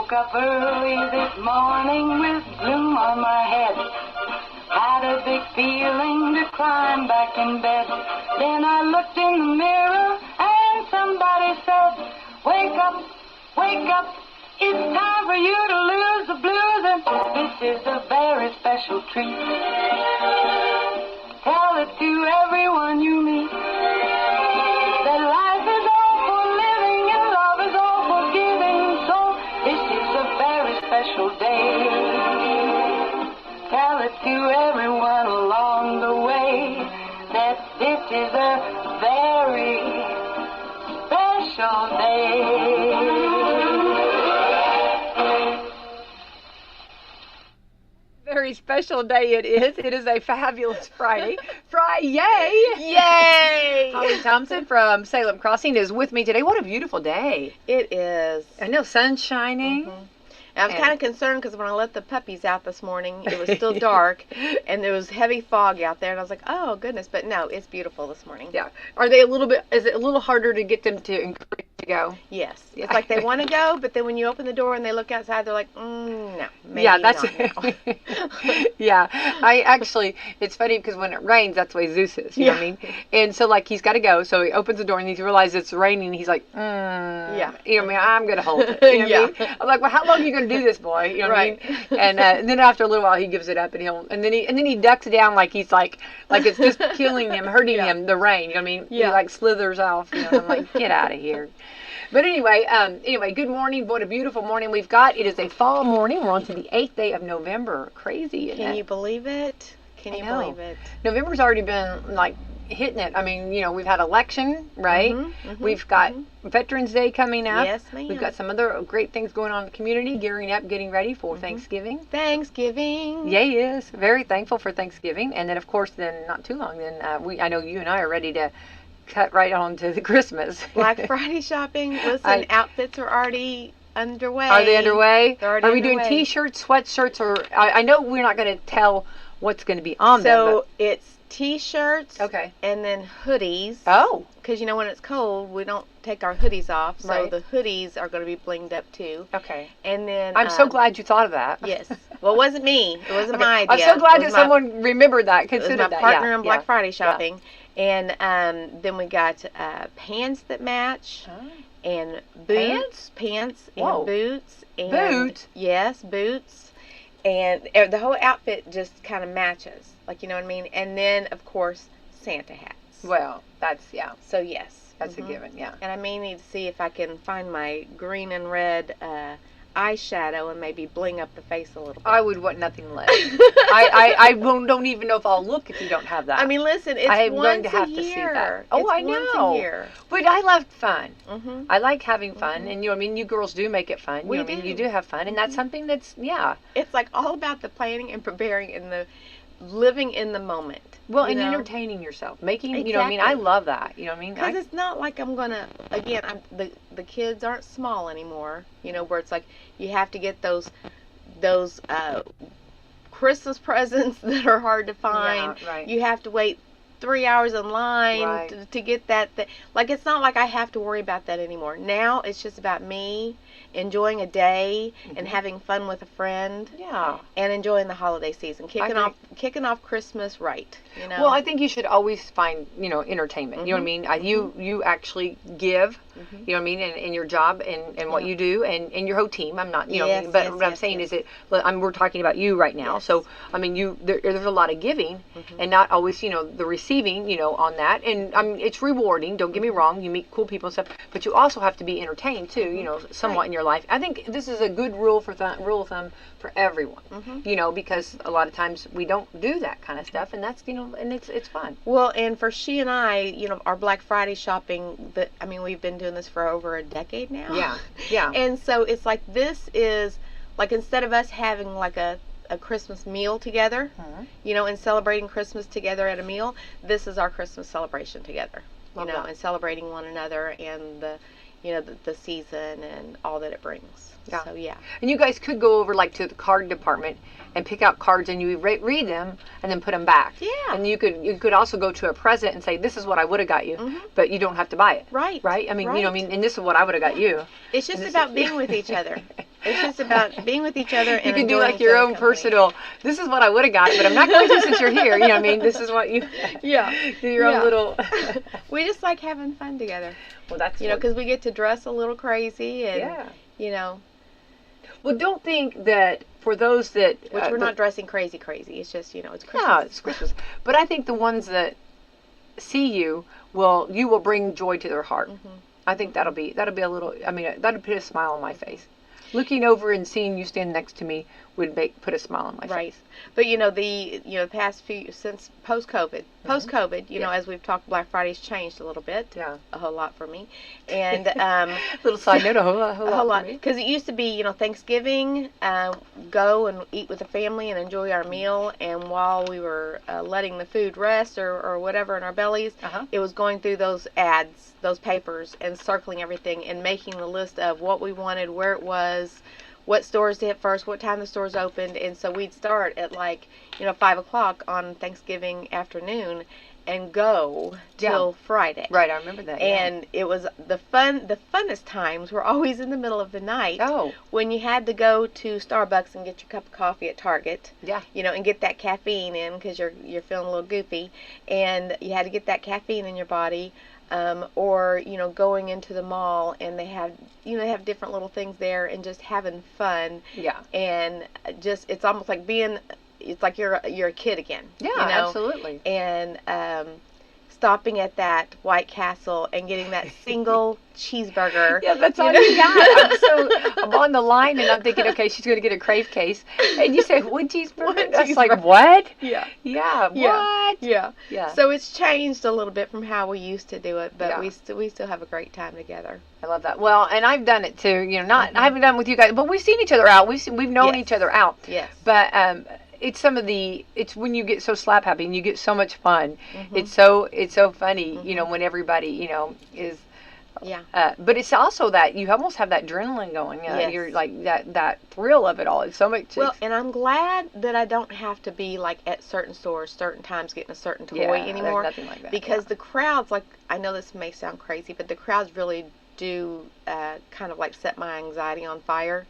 Woke up early this morning with gloom on my head. Had a big feeling to climb back in bed. Then I looked in the mirror and somebody said, wake up, wake up. It's time for you to lose the blues, and this is a very special treat. Tell it to everyone you meet that life is all for living and love is all for giving. So this is a very special day. Tell it to everyone along the way that this is a very special day. Very special day it is. It is a fabulous Friday. Yay! Yay! Holly Thompson from Salem Crossing is with me today. What a beautiful day. It is. I know, sun's shining. Mm-hmm. I was kind of concerned because when I let the puppies out this morning, it was still dark, and there was heavy fog out there, and I was like, oh, goodness. But no, it's beautiful this morning. Yeah. Are they is it a little harder to get them to encourage to go? Yes. It's like they want to go, but then when you open the door and they look outside, they're like, no, maybe yeah, that's not now. Yeah. I actually, it's funny because when it rains, that's the way Zeus is. You know what I mean? And so, like, he's got to go, so he opens the door and he realizes it's raining, and he's like, yeah. You know what I mean? I'm going to hold it. You know what I mean? I'm like, well, how long are you going to do this, boy? You know what I mean? And then after a little while, he gives it up, and then he ducks down like he's like it's just killing him, hurting him, the rain. You know what I mean? Yeah. He like slithers off. You know, and I'm like, get out of here. But anyway, good morning. What a beautiful morning we've got. It is a fall morning. We're on to the 8th day of November. Crazy, isn't it? Can you believe it? Can you believe it? November's already been like hitting it. I mean, you know, we've had election, right? We've got Veterans Day coming up. Yes, ma'am. We've got some other great things going on in the community, gearing up, getting ready for Thanksgiving. Thanksgiving. Yeah, yes. Very thankful for Thanksgiving. And then, of course, not too long, I know you and I are ready to cut right on to the Christmas. Black Friday shopping. Listen, outfits are already underway. Are they underway? They're already Are we underway. doing T-shirts, sweatshirts, or I know we're not going to tell what's going to be on them. So it's T-shirts. Okay. And then hoodies. Oh. Because you know when it's cold, we don't take our hoodies off. So Right. the hoodies are going to be blinged up too. Okay. And then I'm so glad you thought of that. Yes. Well, it wasn't me. It wasn't Okay. my idea. I'm so glad It was that someone remembered that, It was considered my that. partner Yeah, in Black yeah. Friday shopping. And then we got pants that match. Oh. And boots. Pants Whoa. and boots. And Boots? Yes, boots. And the whole outfit just kind of matches. Like, you know what I mean? And then, of course, Santa hats. Well, that's, yeah. So, yes. That's a given, yeah. And I may need to see if I can find my green and red eyeshadow and maybe bling up the face a little bit. I would want nothing less. I don't even know if I'll look if you don't have that. I mean, listen, it's I'm once going to have a to see year. that. Oh, It's I know. once a year. But I love fun. Mm-hmm. I like having fun, and you know what I mean. You girls do make it fun. We you know what I mean? do. You do have fun, and that's something that's It's like all about the planning and preparing and the living in the moment. Well, you and know? entertaining yourself, making you know what I mean. I Exactly. love that. You know what I mean? Because it's not like I'm gonna the kids aren't small anymore. You know, where it's like you have to get those Christmas presents that are hard to find. Yeah, right. You have to wait 3 hours in line Right. to get that. Like, it's not like I have to worry about that anymore. Now it's just about me enjoying a day and having fun with a friend. Yeah. And enjoying the holiday season, agree. kicking off Christmas right. You know. Well, I think you should always find, entertainment. You know what I mean? You actually give, you know what I mean, in your job and what you do and your whole team. I'm not, you know what I mean? Yes, But yes, what I'm yes, saying yes. is we're talking about you right now. Yes. So, I mean, there's a lot of giving and not always, the receiving, on that. And I mean, it's rewarding. Don't get me wrong. You meet cool people and stuff, but you also have to be entertained too, somewhat Right. in your life. I think this is a good rule of thumb for everyone, because a lot of times we don't do that kind of stuff, and that's, and it's fun. Well, and for she and I, our Black Friday shopping, we've been doing this for over a decade now. Yeah, yeah. And so it's like, this is, like, instead of us having like a Christmas meal together, and celebrating Christmas together at a meal, this is our Christmas celebration together, Love that. and celebrating one another and the season and all that it brings. Yeah. So, yeah. And you guys could go over like to the card department and pick out cards, and you read them and then put them back. Yeah. And you could also go to a present and say, this is what I would have got you, but you don't have to buy it. Right. Right? I mean, Right. and this is what I would have got you. It's just And this about is- being with each other. It's just about being with each other. And you can do enjoying like your each other's own company. personal. This is what I would have got, but I'm not going to since you're here. You know what I mean? This is what you. Yeah. Do your own little. We just like having fun together. Well, that's because we get to dress a little crazy and Well, don't think that for those that which we're not dressing crazy. It's just it's Christmas. Yeah, it's Christmas. But I think the ones that see you will bring joy to their heart. Mm-hmm. I think that'll be a little. I mean, that'll put a smile on my face. Looking over and seeing you stand next to me would put a smile on my right. face. But the past few since post-COVID, as we've talked, Black Friday's changed a little bit. Yeah. A whole lot for me. And little side note, a whole lot. Because it used to be, Thanksgiving, go and eat with the family and enjoy our meal, and while we were letting the food rest or whatever in our bellies, it was going through those ads, those papers, and circling everything and making the list of what we wanted, where it was, what stores to hit first, what time the stores opened. And so we'd start at 5 o'clock on Thanksgiving afternoon and go till Friday. Right, I remember that. And it was the funnest times were always in the middle of the night. Oh. When you had to go to Starbucks and get your cup of coffee at Target. Yeah. And get that caffeine in because you're feeling a little goofy, and you had to get that caffeine in your body. Or going into the mall, and they have different little things there, and just having fun. Yeah. And just it's almost like it's like you're a kid again. Yeah, absolutely. And stopping at that White Castle and getting that single cheeseburger. Yeah, that's all you got. I'm on the line and I'm thinking, okay, she's going to get a crave case. And you say, one cheeseburger? That's like, what? Yeah. Yeah, what? Yeah. Yeah. So it's changed a little bit from how we used to do it, but we still have a great time together. I love that. Well, and I've done it too. I haven't done it with you guys, but we've seen each other out. We've known each other out. Yes. But it's when you get so slap happy and you get so much fun. Mm-hmm. It's so funny, when everybody, is. Yeah. But it's also that you almost have that adrenaline going. Yes. You're like that thrill of it all. It's so much. Well, and I'm glad that I don't have to be at certain stores, certain times, getting a certain toy anymore. There's nothing like that. Because the crowds, I know this may sound crazy, but the crowds really do kind of set my anxiety on fire.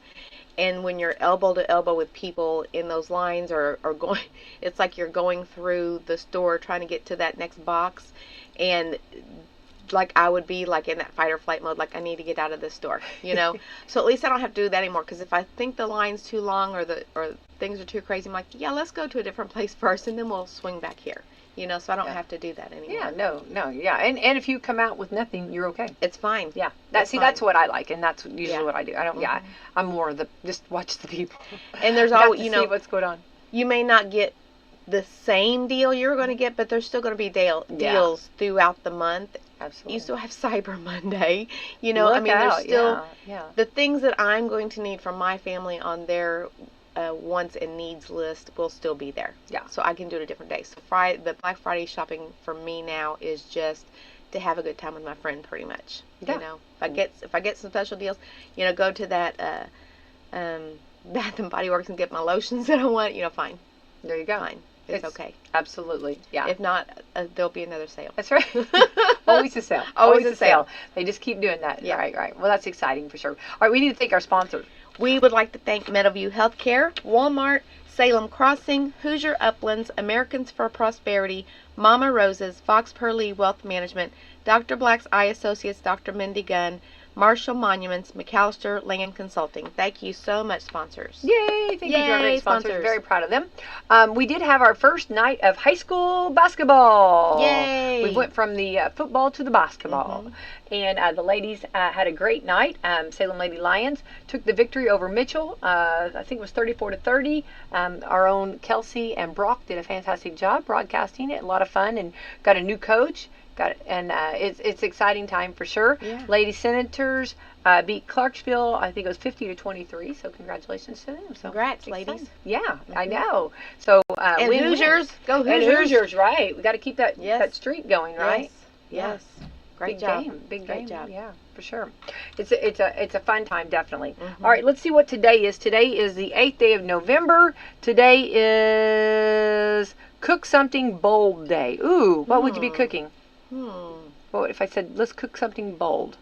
And when you're elbow to elbow with people in those lines or going, it's like you're going through the store trying to get to that next box. And I would be in that fight or flight mode, I need to get out of this store, So at least I don't have to do that anymore. Because if I think the line's too long or things are too crazy, I'm like, yeah, let's go to a different place first and then we'll swing back here. So I don't have to do that anymore. Yeah, no, yeah. And if you come out with nothing, you're okay. It's fine. Yeah. That's what I like, and that's usually what I do. I don't, I'm more of just watch the people. And there's always, see what's going on. You may not get the same deal you're going to get, but there's still going to be deals throughout the month. Absolutely. You still have Cyber Monday. There's still the things that I'm going to need from my family on their wants and needs list will still be there. Yeah. So I can do it a different day. So the Black Friday shopping for me now is just to have a good time with my friend, pretty much. Yeah. If I get some special deals, go to that Bath and Body Works and get my lotions that I want. Fine. There you go. Fine. It's okay. Absolutely. Yeah. If not, there'll be another sale. That's right. Always a sale. Always a sale. They just keep doing that. Yeah. Right. Well, that's exciting for sure. All right, we need to thank our sponsors. We would like to thank Meadowview Healthcare, Walmart, Salem Crossing, Hoosier Uplands, Americans for Prosperity, Mama Rose's, Fox Purley Wealth Management, Dr. Black's Eye Associates, Dr. Mindy Gunn, Marshall Monuments, McAllister Land Consulting. Thank you so much, sponsors. Yay! Thank you to our great sponsors. Very proud of them. We did have our first night of high school basketball. Yay! We went from the football to the basketball. Mm-hmm. And the ladies had a great night. Salem Lady Lions took the victory over Mitchell. I think it was 34-30. Our own Kelsey and Brock did a fantastic job broadcasting it. A lot of fun, and got a new coach. It's exciting time for sure. Yeah. Lady Senators beat Clarksville. I think it was 50-23. So congratulations to them. So congrats, ladies. Fun. Yeah, mm-hmm. I know. So and Hoosiers, go Hoosiers. And Hoosiers, right? We got to keep that streak going, right? Yes. Great job. Big Great game. job. Yeah, for sure. It's a fun time, definitely. Mm-hmm. All right, let's see what today is. Today is the 8th day of November. Today is Cook Something Bold Day. Ooh, what would you be cooking? Well, if I said, let's cook something bold.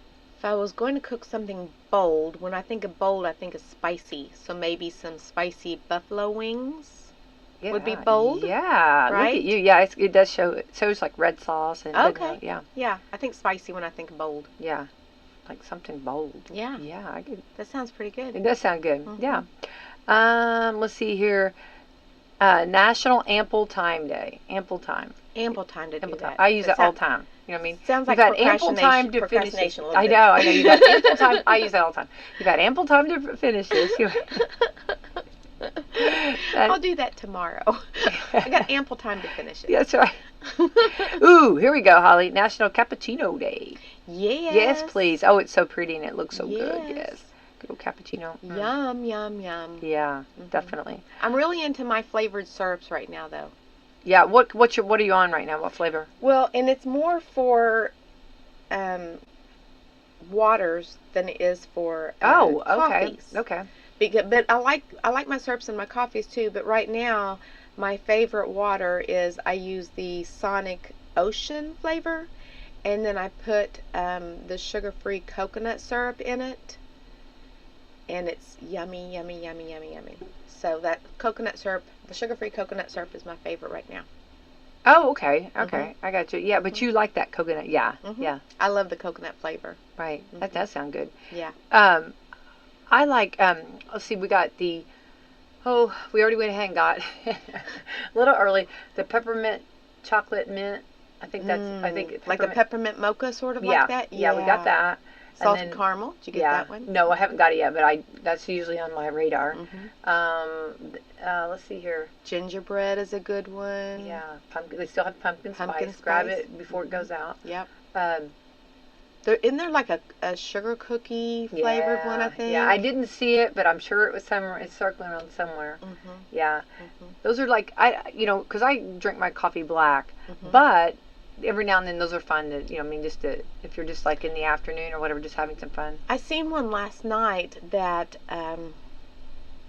if I was going to cook something bold, when I think of bold, I think of spicy. So maybe some spicy buffalo wings would be bold. Yeah, right? Look at you. Yeah, it does show. It shows like red sauce and Okay. yeah, Yeah, I think spicy when I think of bold. yeah, like something bold. Yeah. Yeah, I get. That sounds pretty good. It does sound good. Mhm. Yeah. Let's see here. National Ample Time Day. Ample time. Ample time to do Ample time. that. I use that all the sound- time. You know what I mean? Sounds You've like had ample time to finish this. procrastination a little I bit. know. You've had ample time. I use that all the time. You've had ample time to finish this. I'll do that tomorrow. I got ample time to finish it. That's right. Ooh, here we go, Holly. National Cappuccino Day. Yes. Yes, please. Oh, it's so pretty and it looks so good. Yes. Yes. Good old cappuccino. Yum, yum, yum. Yeah, definitely. I'm really into my flavored syrups right now, though. Yeah. What are you on right now? What flavor? Well, and it's more for waters than it is for Oh, okay. coffees. Okay. But I like my syrups and my coffees too. But right now, my favorite water is I use the Sonic Ocean flavor, and then I put the sugar-free coconut syrup in it, and it's yummy, yummy, yummy, yummy, yummy. So that coconut syrup, the sugar-free coconut syrup, is my favorite right now. Oh, okay. Okay. I got you. Yeah, but you like that coconut. Yeah. Yeah. I love the coconut flavor. Right. That does sound good. Yeah. I like, let's see, we got we already went ahead and got, a little early, the peppermint chocolate mint. I think like a peppermint mocha, sort of yeah, like that? Yeah, we got that. Salted caramel. Did you get that one? No, I haven't got it yet, but that's usually on my radar. Let's see here. Gingerbread is a good one. Yeah, pumpkin. They still have pumpkin spice. Grab it before it goes out. Yep. Isn't there like a sugar cookie flavored one, I think? Yeah, I didn't see it, but I'm sure it was somewhere. It's circling around somewhere. Yeah. Those are like, because I drink my coffee black, but every now and then those are fun to, if you're just like in the afternoon or whatever, just having some fun. I seen one last night that,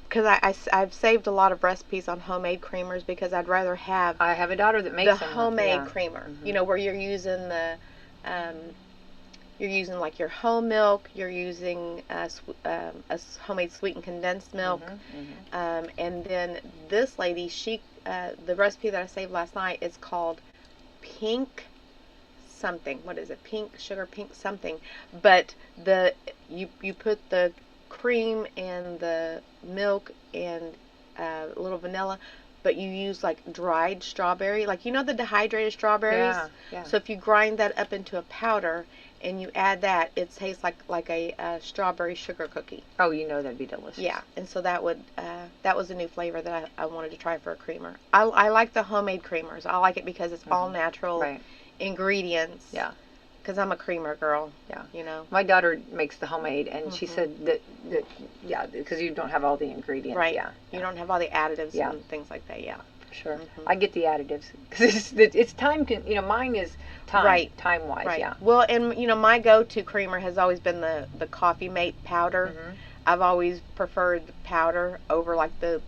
because I've saved a lot of recipes on homemade creamers because I'd rather have I have a daughter that makes the homemade creamer, where you're using like your whole milk, you're using a homemade sweetened condensed milk, and then this lady, the recipe that I saved last night is called pink something. What is it? Pink something. But you put the cream and the milk and a little vanilla, but you use like dried strawberry, like the dehydrated strawberries. Yeah. So if you grind that up into a powder and you add that, it tastes like a strawberry sugar cookie. Oh, that'd be delicious. Yeah, and so that was a new flavor that I wanted to try for a creamer. I like the homemade creamers. I like it because it's all natural ingredients. Yeah. Because I'm a creamer girl. Yeah. My daughter makes the homemade, and she said that because you don't have all the ingredients. Right. Yeah. You don't have all the additives and things like that. Yeah. For sure. I get the additives because it's time. Mine is time. Right. Time wise. Right. Yeah. Well, and my go-to creamer has always been the Coffee Mate powder. I've always preferred powder over like the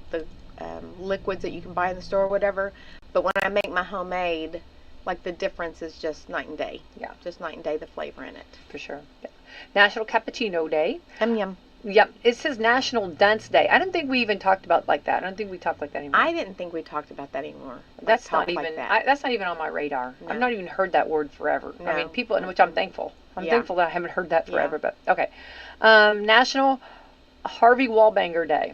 liquids that you can buy in the store or whatever. But when I make my homemade, like the difference is just night and day. Yeah. Just night and day, the flavor in it. For sure. Yeah. National Cappuccino Day. Yum. Yep. It says National Dunce Day. I don't think we even talked about like that. I don't think we talked like that anymore. I didn't think we talked about that anymore. That's not even. That's not even on my radar. No. I've not even heard that word forever. No. I mean, people, in which I'm thankful. I'm thankful that I haven't heard that forever. But okay. National Harvey Wallbanger Day.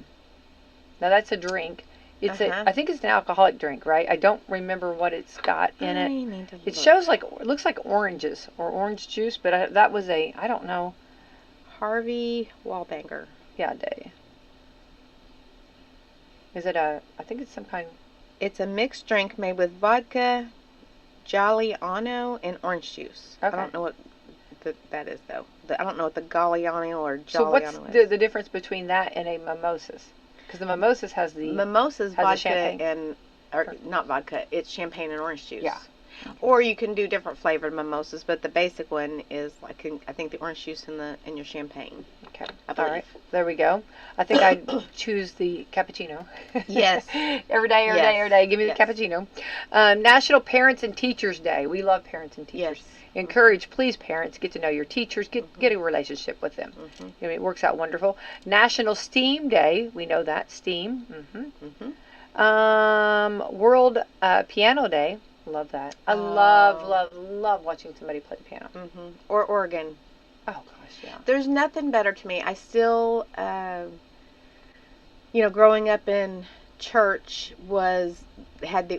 Now that's a drink. It's I think it's an alcoholic drink, right? I don't remember what it's got in it. Need to It shows it looks like oranges or orange juice, but that was I don't know. Harvey Wallbanger. Yeah, day. Is it I think it's some kind. It's a mixed drink made with vodka, Galliano, and orange juice. Okay. I don't know what that is though. I don't know what the Galliano or Galliano So what's is. the difference between that and a mimosas? Because the mimosas has the mimosas vodka champagne. and not vodka. It's champagne and orange juice. Yeah. Or you can do different flavored mimosas, but the basic one is like I think the orange juice in your champagne. Okay. All right. There we go. I think I choose the cappuccino. Yes. Every day. Give me the cappuccino. National Parents and Teachers Day. We love parents and teachers. Yes. Encourage, please, parents, get to know your teachers, get a relationship with them. It works out wonderful. National STEAM Day. We know that. STEAM. World Piano Day. Love that. I love watching somebody play the piano. Or organ. Oh, gosh, yeah. There's nothing better to me. I still, growing up in church they had the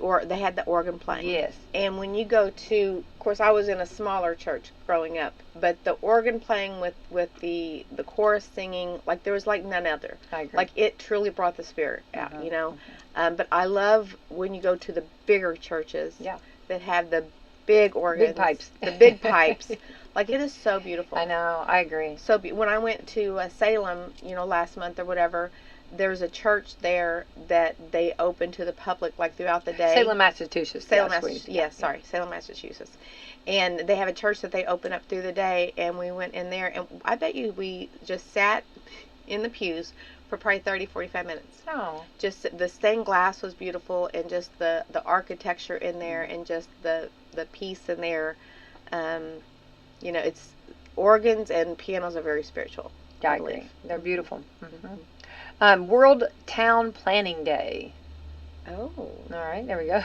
organ playing. Yes. And when you go to, of course, I was in a smaller church growing up, but the organ playing with the chorus singing, like there was like none other. I agree. Like it truly brought the spirit out, But I love when you go to the bigger churches that have the big organs. Big pipes. The big pipes. Like it is so beautiful. I know. I agree. So when I went to Salem, last month or whatever, there's a church there that they open to the public like throughout the day. Salem, Massachusetts. Salem, Massachusetts. Salem, Massachusetts. And they have a church that they open up through the day, and we went in there, and I bet you we just sat in the pews for probably 30, 45 minutes. Oh. Just the stained glass was beautiful, and just the architecture in there, and just the peace in there. It's organs and pianos are very spiritual. Yeah, I agree. They're beautiful. World Town Planning Day. Oh. All right, there we go.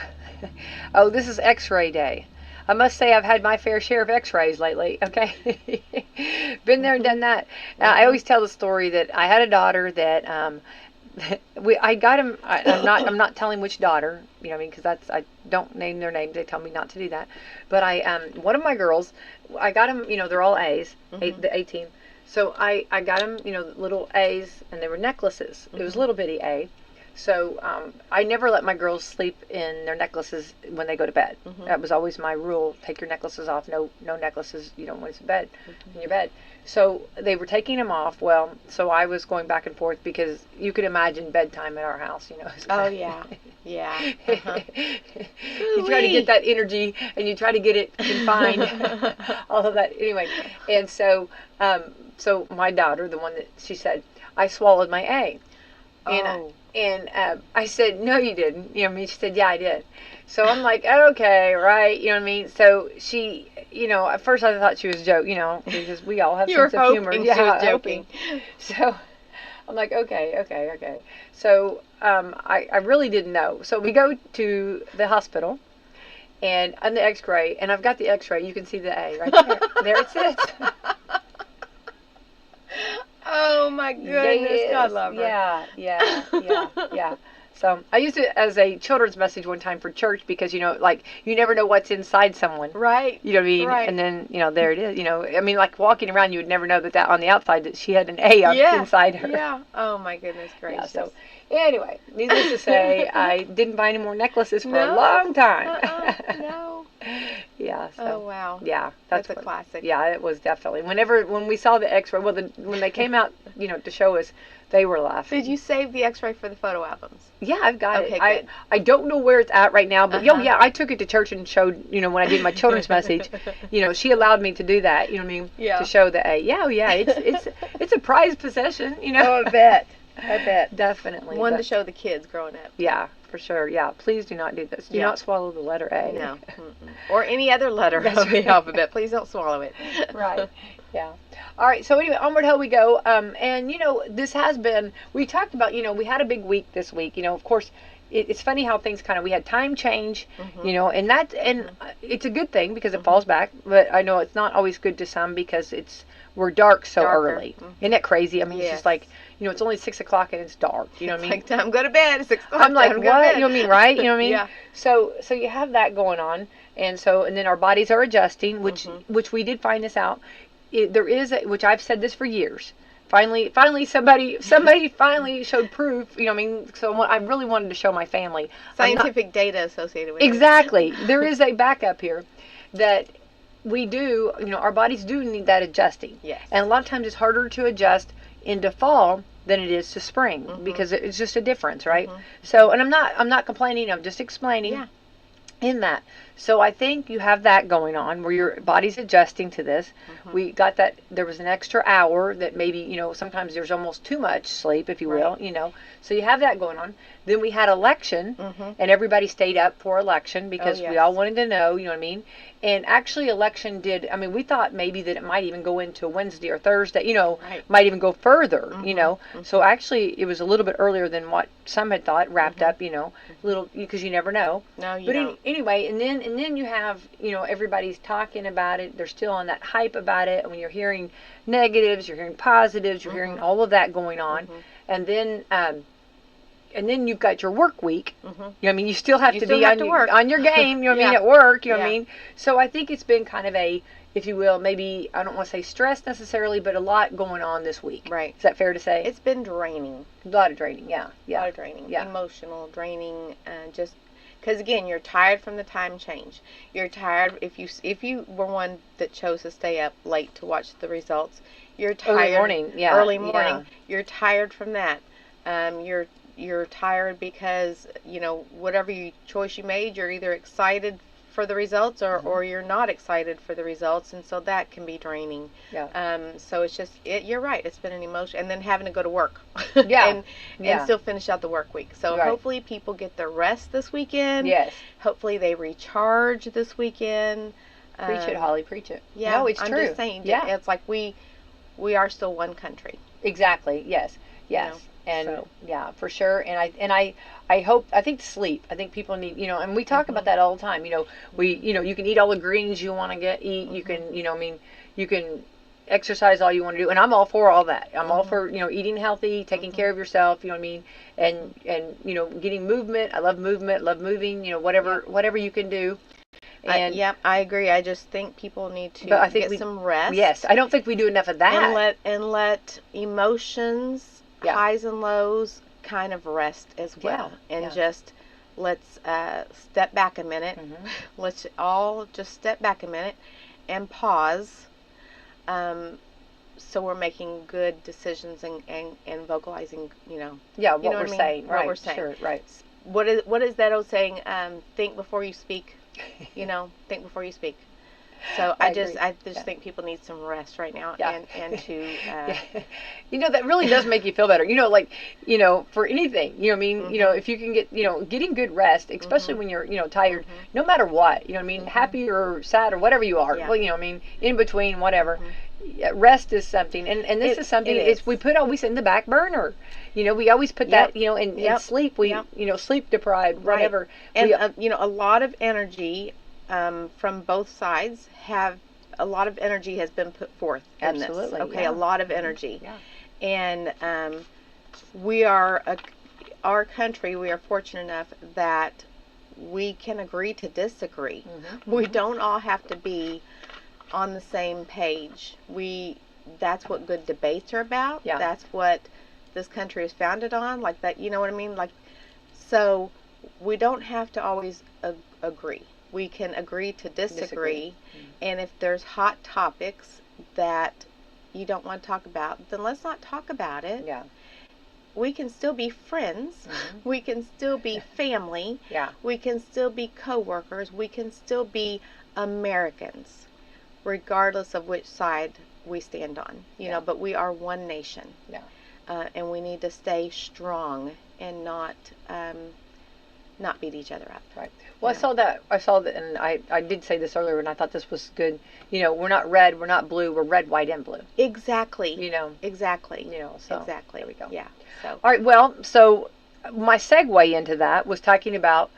Oh, this is X-Ray Day. I must say I've had my fair share of X-rays lately. Okay, been there and done that. I always tell the story that I had a daughter that I got him. I'm not telling which daughter. Because I don't name their names. They tell me not to do that. But one of my girls, I got him. They're all A's. The 18. So I got them, little A's, and they were necklaces. It was little bitty A. So I never let my girls sleep in their necklaces when they go to bed. That was always my rule. Take your necklaces off. No necklaces. You don't want to bed in your bed. So they were taking them off. Well, so I was going back and forth because you could imagine bedtime at our house. Oh yeah, yeah. You try to get that energy, and you try to get it confined. All of that anyway. And so. So my daughter, the one that she said, I swallowed my A. And I said, no, you didn't. She said, yeah, I did. So I'm like, okay, right. So she, at first I thought she was joking, because we all have sense of humor. Yeah, she was joking. So I'm like, okay. So I really didn't know. So we go to the hospital. And on the X-ray, and I've got the X-ray, you can see the A right there. There it sits. Oh my goodness, yes. God love her. Yeah. So I used it as a children's message one time for church because, you never know what's inside someone. Right. You know what I mean? Right. And then, there it is. Like walking around, you would never know that on the outside that she had an A inside her. Yeah. Oh my goodness gracious. Yeah, so anyway, needless to say, I didn't buy any more necklaces for a long time. No. Yeah. So, oh wow. Yeah, that's a classic. Yeah, it was definitely. When we saw the X-ray, when they came out, to show us, they were laughing. Did you save the X-ray for the photo albums? Yeah, I've got it. Good. I don't know where it's at right now, but I took it to church and showed. When I did my children's message, she allowed me to do that. You know what I mean? Yeah. To show the A. Yeah, it's a prized possession. Oh, I bet. I bet. Definitely. One to show the kids growing up. Yeah, for sure. Yeah, please do not do this. Do not swallow the letter A. No. Or any other letter of the alphabet. Please don't swallow it. Right. Yeah. All right. So anyway, onward how we go. And this has been. We talked about. We had a big week this week. Of course. It's funny how things we had time change, and it's a good thing because it falls back. But I know it's not always good to some because we're dark so early. Isn't that crazy? I mean, it's just like, it's only 6 o'clock and it's dark. You know what I mean? Like time go to bed. 6 o'clock. I'm like, what? You know what I mean, right? You know what I mean? Yeah. So you have that going on, and then our bodies are adjusting, which we did find this out. There is, which I've said this for years. Finally, somebody finally showed proof. So I really wanted to show my family scientific data associated with it. Exactly. There is a backup here that we do. Our bodies do need that adjusting. Yes. And a lot of times it's harder to adjust into fall than it is to spring because it's just a difference, right? So, and I'm not complaining. I'm just explaining. Yeah. In that. So I think you have that going on where your body's adjusting to this. We got that there was an extra hour that maybe, sometimes there's almost too much sleep, if you will, So you have that going on. Then we had election, and everybody stayed up for election because we all wanted to know, you know what I mean? And actually election we thought maybe that it might even go into Wednesday or Thursday, might even go further, So actually it was a little bit earlier than what some had thought, wrapped up, little, because you never know. No, you don't. Anyway, and then you have, everybody's talking about it. They're still on that hype about it. And when you're hearing negatives, you're hearing positives, you're hearing all of that going on. And then you've got your work week. You still have to be on your game, at work, what I mean? So I think it's been kind of a, if you will, maybe, I don't want to say stress necessarily, but a lot going on this week. Right. Is that fair to say? It's been draining. A lot of draining, yeah. A lot of draining. Yeah. Emotional, draining, just because, again, you're tired from the time change. You're tired, if you were one that chose to stay up late to watch the results, you're tired. Early morning. Yeah. You're tired from that. You're tired because, whatever choice you made, you're either excited for the results or you're not excited for the results, and so that can be draining. So it's just, you're right, it's been an emotion, and then having to go to work and still finish out the work week. So hopefully people get their rest this weekend. Yes. Hopefully they recharge this weekend. Preach it, Holly, preach it. Yeah, no, it's I'm true. Just saying, it's like we are still one country. Exactly. Yes. And yeah, for sure. And I think sleep. I think people need, and we talk about that all the time. You can eat all the greens you want to eat. You can, you can exercise all you want to do. And I'm all for all that. I'm all for, eating healthy, taking care of yourself, you know what I mean? And getting movement. I love movement, love moving, whatever you can do. And I agree. I just think people need to get some rest. Yes. I don't think we do enough of that. And let emotions, highs and lows, kind of rest as well. Just let's step back a minute. Let's all just step back a minute and pause, so we're making good decisions and vocalizing, what we're saying. What we're saying. Sure, right. What is that old saying? Think before you speak. Think before you speak. So I just think people need some rest right now, and to that really does make you feel better. For anything, if you can get, getting good rest, especially when you're, tired, no matter what, happy or sad or whatever you are, in between, whatever. Rest is something, and this is something we put always in the back burner. We always put that, in sleep. We, sleep deprived, whatever. And a lot of energy. From both sides, a lot of energy has been put forth in this. Okay, a lot of energy. And we are, our country, we are fortunate enough that we can agree to disagree. We don't all have to be on the same page. That's what good debates are about. That's what this country is founded on. Like that, you know what I mean? So we don't have to always agree. We can agree to disagree. And if there's hot topics that you don't want to talk about, then let's not talk about it. We can still be friends. We can still be family. We can still be co-workers. We can still be Americans, regardless of which side we stand on. But we are one nation. And we need to stay strong and not beat each other up. Right. Well, I saw that, and I did say this earlier, and I thought this was good. We're not red, we're not blue, we're red, white, and blue. Exactly. Exactly. So exactly. There we go. Yeah. So. All right. Well, so my segue into that was talking about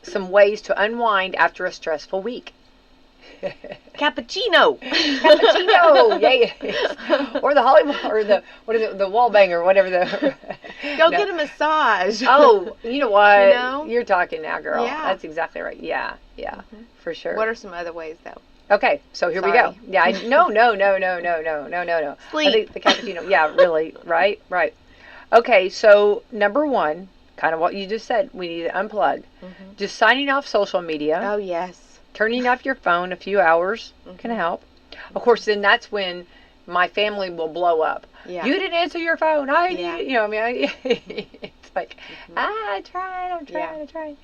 some ways to unwind after a stressful week. Cappuccino, yeah. Or the Hollywood, or the wall banger, whatever the. Get a massage. Oh, you know what? You're talking now, girl. Yeah. That's exactly right. Yeah, for sure. What are some other ways, though? Okay, so here we go. Yeah, no. Sleep. I think the cappuccino. Yeah, really. Right. Okay, so number one, kind of what you just said, we need to unplug. Just signing off social media. Oh, yes. Turning off your phone a few hours can help. Of course, then that's when my family will blow up. You didn't answer your phone. It's like, I'm trying.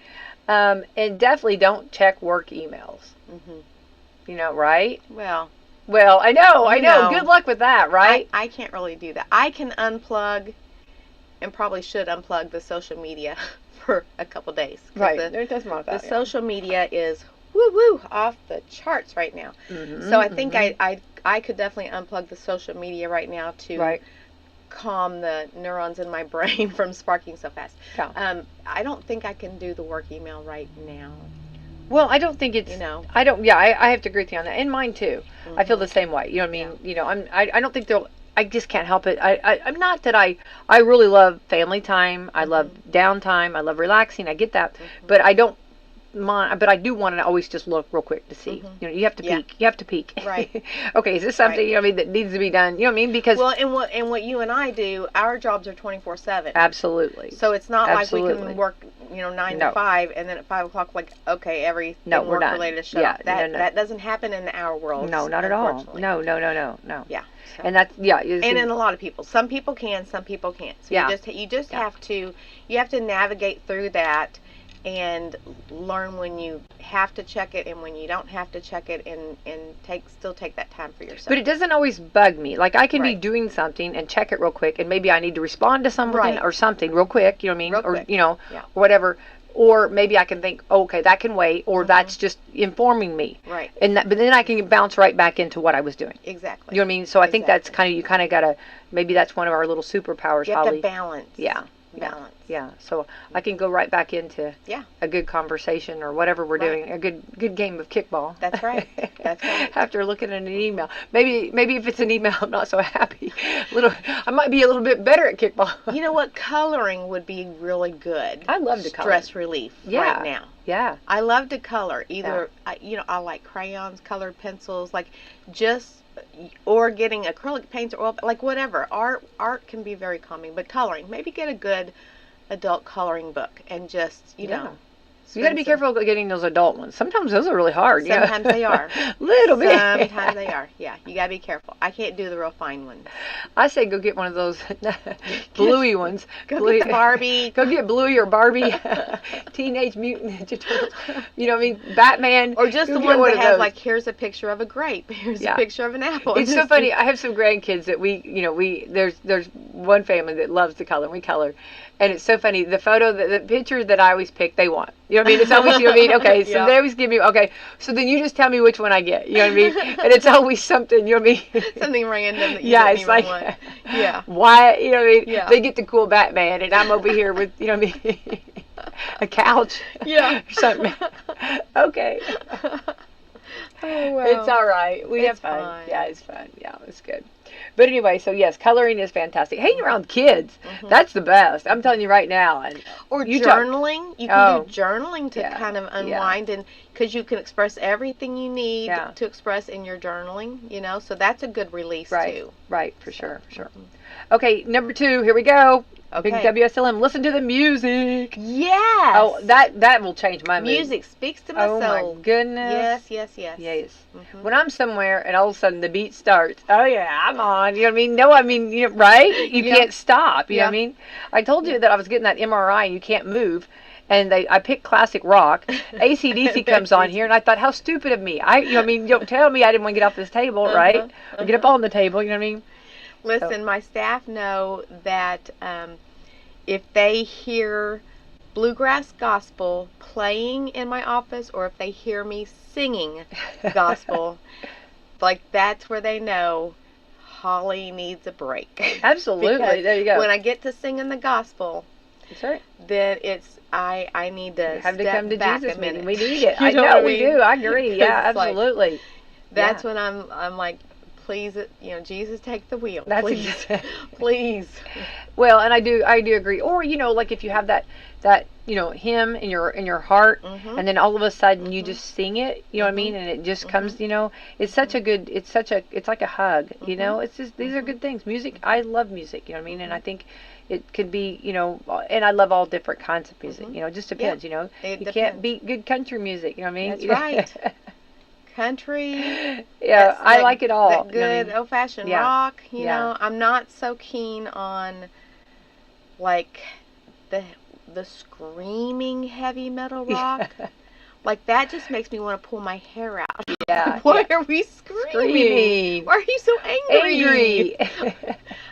And definitely don't check work emails. Right? Well, I know. Good luck with that, right? I can't really do that. I can unplug, and probably should unplug the social media for a couple days. Right. The social media is off the charts right now. So I think I could definitely unplug the social media right now to calm the neurons in my brain from sparking so fast. Yeah. I don't think I can do the work email right now. Well, I don't think it's, I don't, I have to agree with you on that. And mine too. I feel the same way. You know what I mean? I don't think I just can't help it. I'm not that I really love family time. I love downtime. I love relaxing. I get that. But I don't mind, but I do want to always just look real quick to see. You have to peek. You have to peek. Right. Okay, is this something, that needs to be done? You know what I mean? Because and what you and I do, our jobs are 24/7. Absolutely. So it's not like we can work, 9 to 5, and then at 5 o'clock, everything we're done. Related to shut off. That doesn't happen in our world. No, not at all. No. Yeah. So. And that's and in a lot of people, some people can, some people can't. So you just have to navigate through that and learn when you have to check it and when you don't have to check it, and still take that time for yourself. But it doesn't always bug me. Like I can be doing something and check it real quick, and maybe I need to respond to something or something real quick, you know what I mean? Or or whatever. Or maybe I can think, okay, that can wait, or that's just informing me. Right. But then I can bounce right back into what I was doing. Exactly. You know what I mean? So I think that's you kind of got to, maybe that's one of our little superpowers, Holly. You have to balance. Yeah. Balance. Yeah. So I can go right back into a good conversation or whatever we're doing, a good game of kickball. That's right. That's right. After looking at an email, maybe if it's an email, I'm not so happy. I might be a little bit better at kickball. You know what? Coloring would be really good. I love to color. Stress relief right now. Yeah. I love to color. Either I like crayons, colored pencils, or getting acrylic paints or oil, whatever. Art can be very calming, but coloring, maybe get a good adult coloring book and just you got to be careful getting those adult ones. Sometimes those are really hard. Sometimes they are. Little bit. Sometimes they are. Yeah, you got to be careful. I can't do the real fine ones. I say go get one of those bluey ones. Go get the Barbie. Go get Bluey or Barbie. Teenage Mutant Ninja Turtles. You know what I mean? Batman. Or just the one that has here's a picture of a grape. Here's a picture of an apple. It's so funny. I have some grandkids that there's one family that loves to color. And we color. And it's so funny. The picture that I always pick, they want. You know what I mean? It's always, Okay, so they always give me, so then you just tell me which one I get. You know what I mean? And it's always something, you know what I mean? Something random that you didn't even want. Yeah. Why, you know what I mean? Yeah. They get the cool Batman, and I'm over here with, you know what I mean? A couch. Yeah. Or something. Okay. Oh, wow. It's all right. We have fun. Fine. Yeah, it's fun. Yeah, it's good. But anyway, so yes, coloring is fantastic. Hanging around kids, that's the best. I'm telling you right now. Or journaling. You can do journaling to kind of unwind, and because you can express everything you need to express in your journaling, so that's a good release too. Right, for sure. Okay, number 2, here we go. Okay. Big WSLM. Listen to the music. Yes. Oh, that will change my mood. Music speaks to my soul. Oh my goodness. Yes. Yes. When I'm somewhere and all of a sudden the beat starts, oh yeah, I'm on. You know what I mean? No, I mean, right? You can't stop. You know what I mean? I told you that I was getting that MRI and you can't move. And I picked classic rock. AC/DC comes on here, and I thought, how stupid of me. Don't tell me I didn't want to get off this table, right? Or get up on the table, you know what I mean? Listen, my staff know that if they hear bluegrass gospel playing in my office, or if they hear me singing gospel, that's where they know Holly needs a break. Absolutely. There you go. When I get to singing the gospel, that's right. Then I need to have to come to back Jesus a minute. We need it. I know we do. I agree. Yeah, absolutely. That's when I'm like, please, Jesus, take the wheel. That's please. Please. Well, and I do agree. Or, if you have that hymn in your heart, and then all of a sudden you just sing it, you know what I mean? And it just comes, it's such a good, it's like a hug, it's just, these are good things. Music, I love music, you know what I mean? And I think it could be, and I love all different kinds of music, it just depends, you can't beat good country music, you know what I mean? That's right. Country. Yeah, I like it all. That good old-fashioned rock, I'm not so keen on, the the screaming heavy metal rock, like that just makes me want to pull my hair out. Yeah. Why are we screaming? Why are you so angry?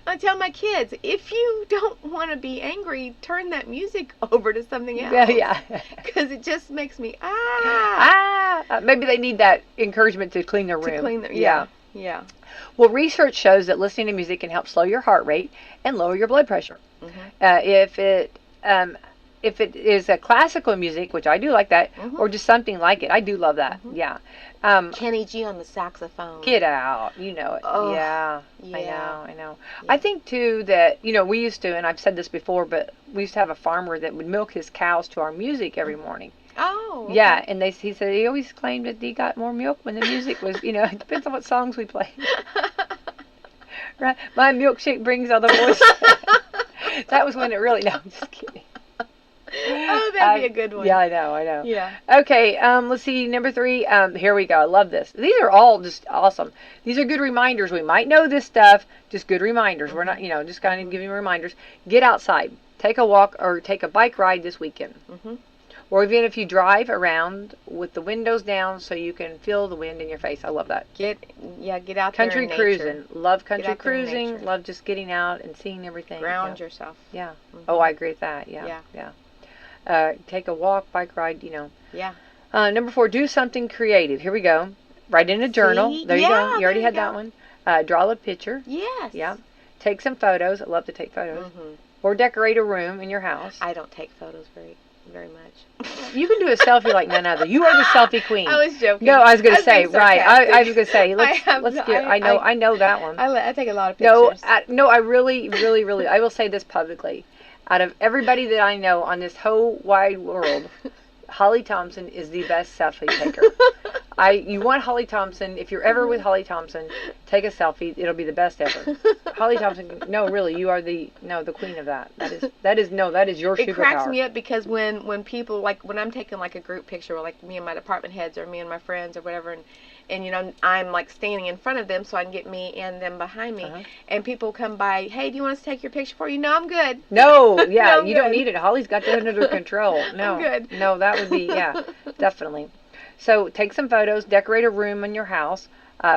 I tell my kids, if you don't want to be angry, turn that music over to something else. Yeah. Because it just makes me, maybe they need that encouragement to clean their room. Yeah. Well, research shows that listening to music can help slow your heart rate and lower your blood pressure. If it is a classical music, which I do like that, or just something like it, I do love that. Yeah. Kenny G on the saxophone. Get out, you know it. Oh, yeah. yeah. I know. Yeah. I think too that we used to, and I've said this before, but we used to have a farmer that would milk his cows to our music every morning. Oh. Okay. Yeah, and he said he always claimed that he got more milk when the music was, it depends on what songs we play. Right? My milkshake brings all the voice. That was when it really. No, I'm just kidding. Oh, that'd be a good one. Yeah, I know. Yeah. Okay, let's see, number 3. Here we go. I love this. These are all just awesome. These are good reminders. We might know this stuff, just good reminders. We're not, just kind of giving reminders. Get outside. Take a walk or take a bike ride this weekend. Or even if you drive around with the windows down so you can feel the wind in your face. I love that. Get out country there in cruising. nature. Love country cruising. Love just getting out and seeing everything. Ground yourself. Yeah. Oh, I agree with that. Yeah. Take a walk, bike ride, Yeah. Number 4, do something creative. Here we go. Write in a journal. There you go. You already had that one. Draw a picture. Yes. Yeah. Take some photos. I love to take photos. Or decorate a room in your house. I don't take photos very much. You can do a selfie like none other. You are the selfie queen. I was joking. No, I was going to say, right. I was going to say, I know that one. I take a lot of pictures. No, I really, I will say this publicly. Out of everybody that I know on this whole wide world, Holly Thompson is the best selfie taker. You want Holly Thompson, if you're ever with Holly Thompson, take a selfie. It'll be the best ever. Holly Thompson, no, really, you are the queen of that. That is your superpower. It cracks me up because when people, like when I'm taking like a group picture, or like me and my department heads or me and my friends or whatever, and I'm like standing in front of them so I can get me and them behind me, and people come by, hey, do you want us to take your picture for you? No, I'm good. No, yeah, No, you don't need it. Holly's got that under control. No, I'm good. No, that would be, definitely. So take some photos, decorate a room in your house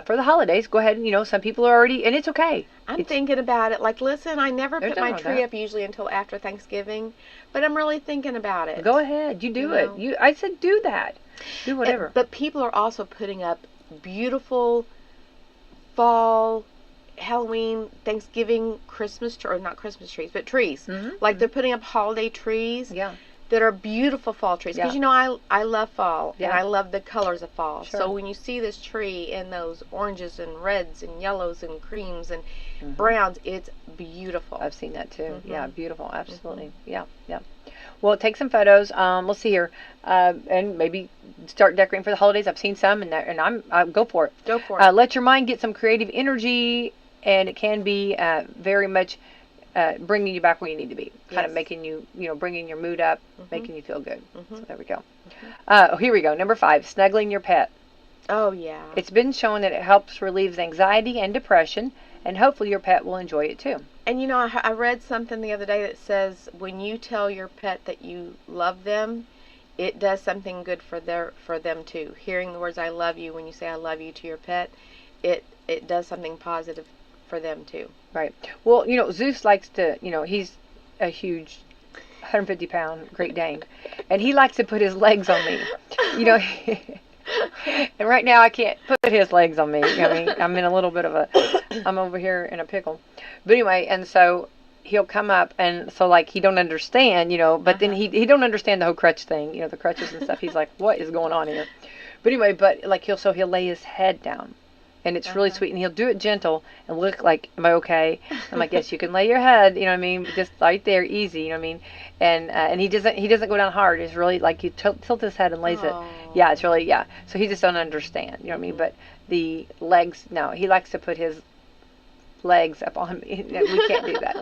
for the holidays. Go ahead and, some people are already, and it's okay. I'm thinking about it. Like, listen, I never put my tree up usually until after Thanksgiving, but I'm really thinking about it. Go ahead. You do it. I said do that. Do whatever. But people are also putting up beautiful fall, Halloween, Thanksgiving, Christmas, or not Christmas trees, but trees. Like they're putting up holiday trees. Yeah. That are beautiful fall trees. Because, I love fall. Yeah. And I love the colors of fall. Sure. So when you see this tree in those oranges and reds and yellows and creams and browns, it's beautiful. I've seen that too. Yeah, beautiful. Absolutely. Yeah. Well, take some photos. Let's see here. And maybe start decorating for the holidays. I've seen some, and I'm go for it. Go for it. Let your mind get some creative energy, and it can be very much bringing you back where you need to be. Kind of making you, bringing your mood up, making you feel good. So there we go. Here we go. Number 5, snuggling your pet. Oh, yeah. It's been shown that it helps relieve anxiety and depression, and hopefully your pet will enjoy it too. And I read something the other day that says when you tell your pet that you love them, it does something good for them too. Hearing the words "I love you" when you say "I love you" to your pet, it does something positive for them too. Right. Well, Zeus likes to, he's a huge 150-pound Great Dane, and he likes to put his legs on me. And right now I can't put his legs on me. I'm in a little bit of I'm over here in a pickle. But anyway, and so he'll come up, and so like he don't understand, but then he don't understand the whole crutch thing, the crutches and stuff. He's like, what is going on here? But anyway, like he'll lay his head down. And it's really sweet, and he'll do it gentle and look like, am I okay? I'm like, yes, you can lay your head, just right there, easy, and he doesn't go down hard. It's really like you tilt his head and lays it. Yeah, it's really, so he just don't understand, But the legs, no, he likes to put his legs up on me. We can't do that.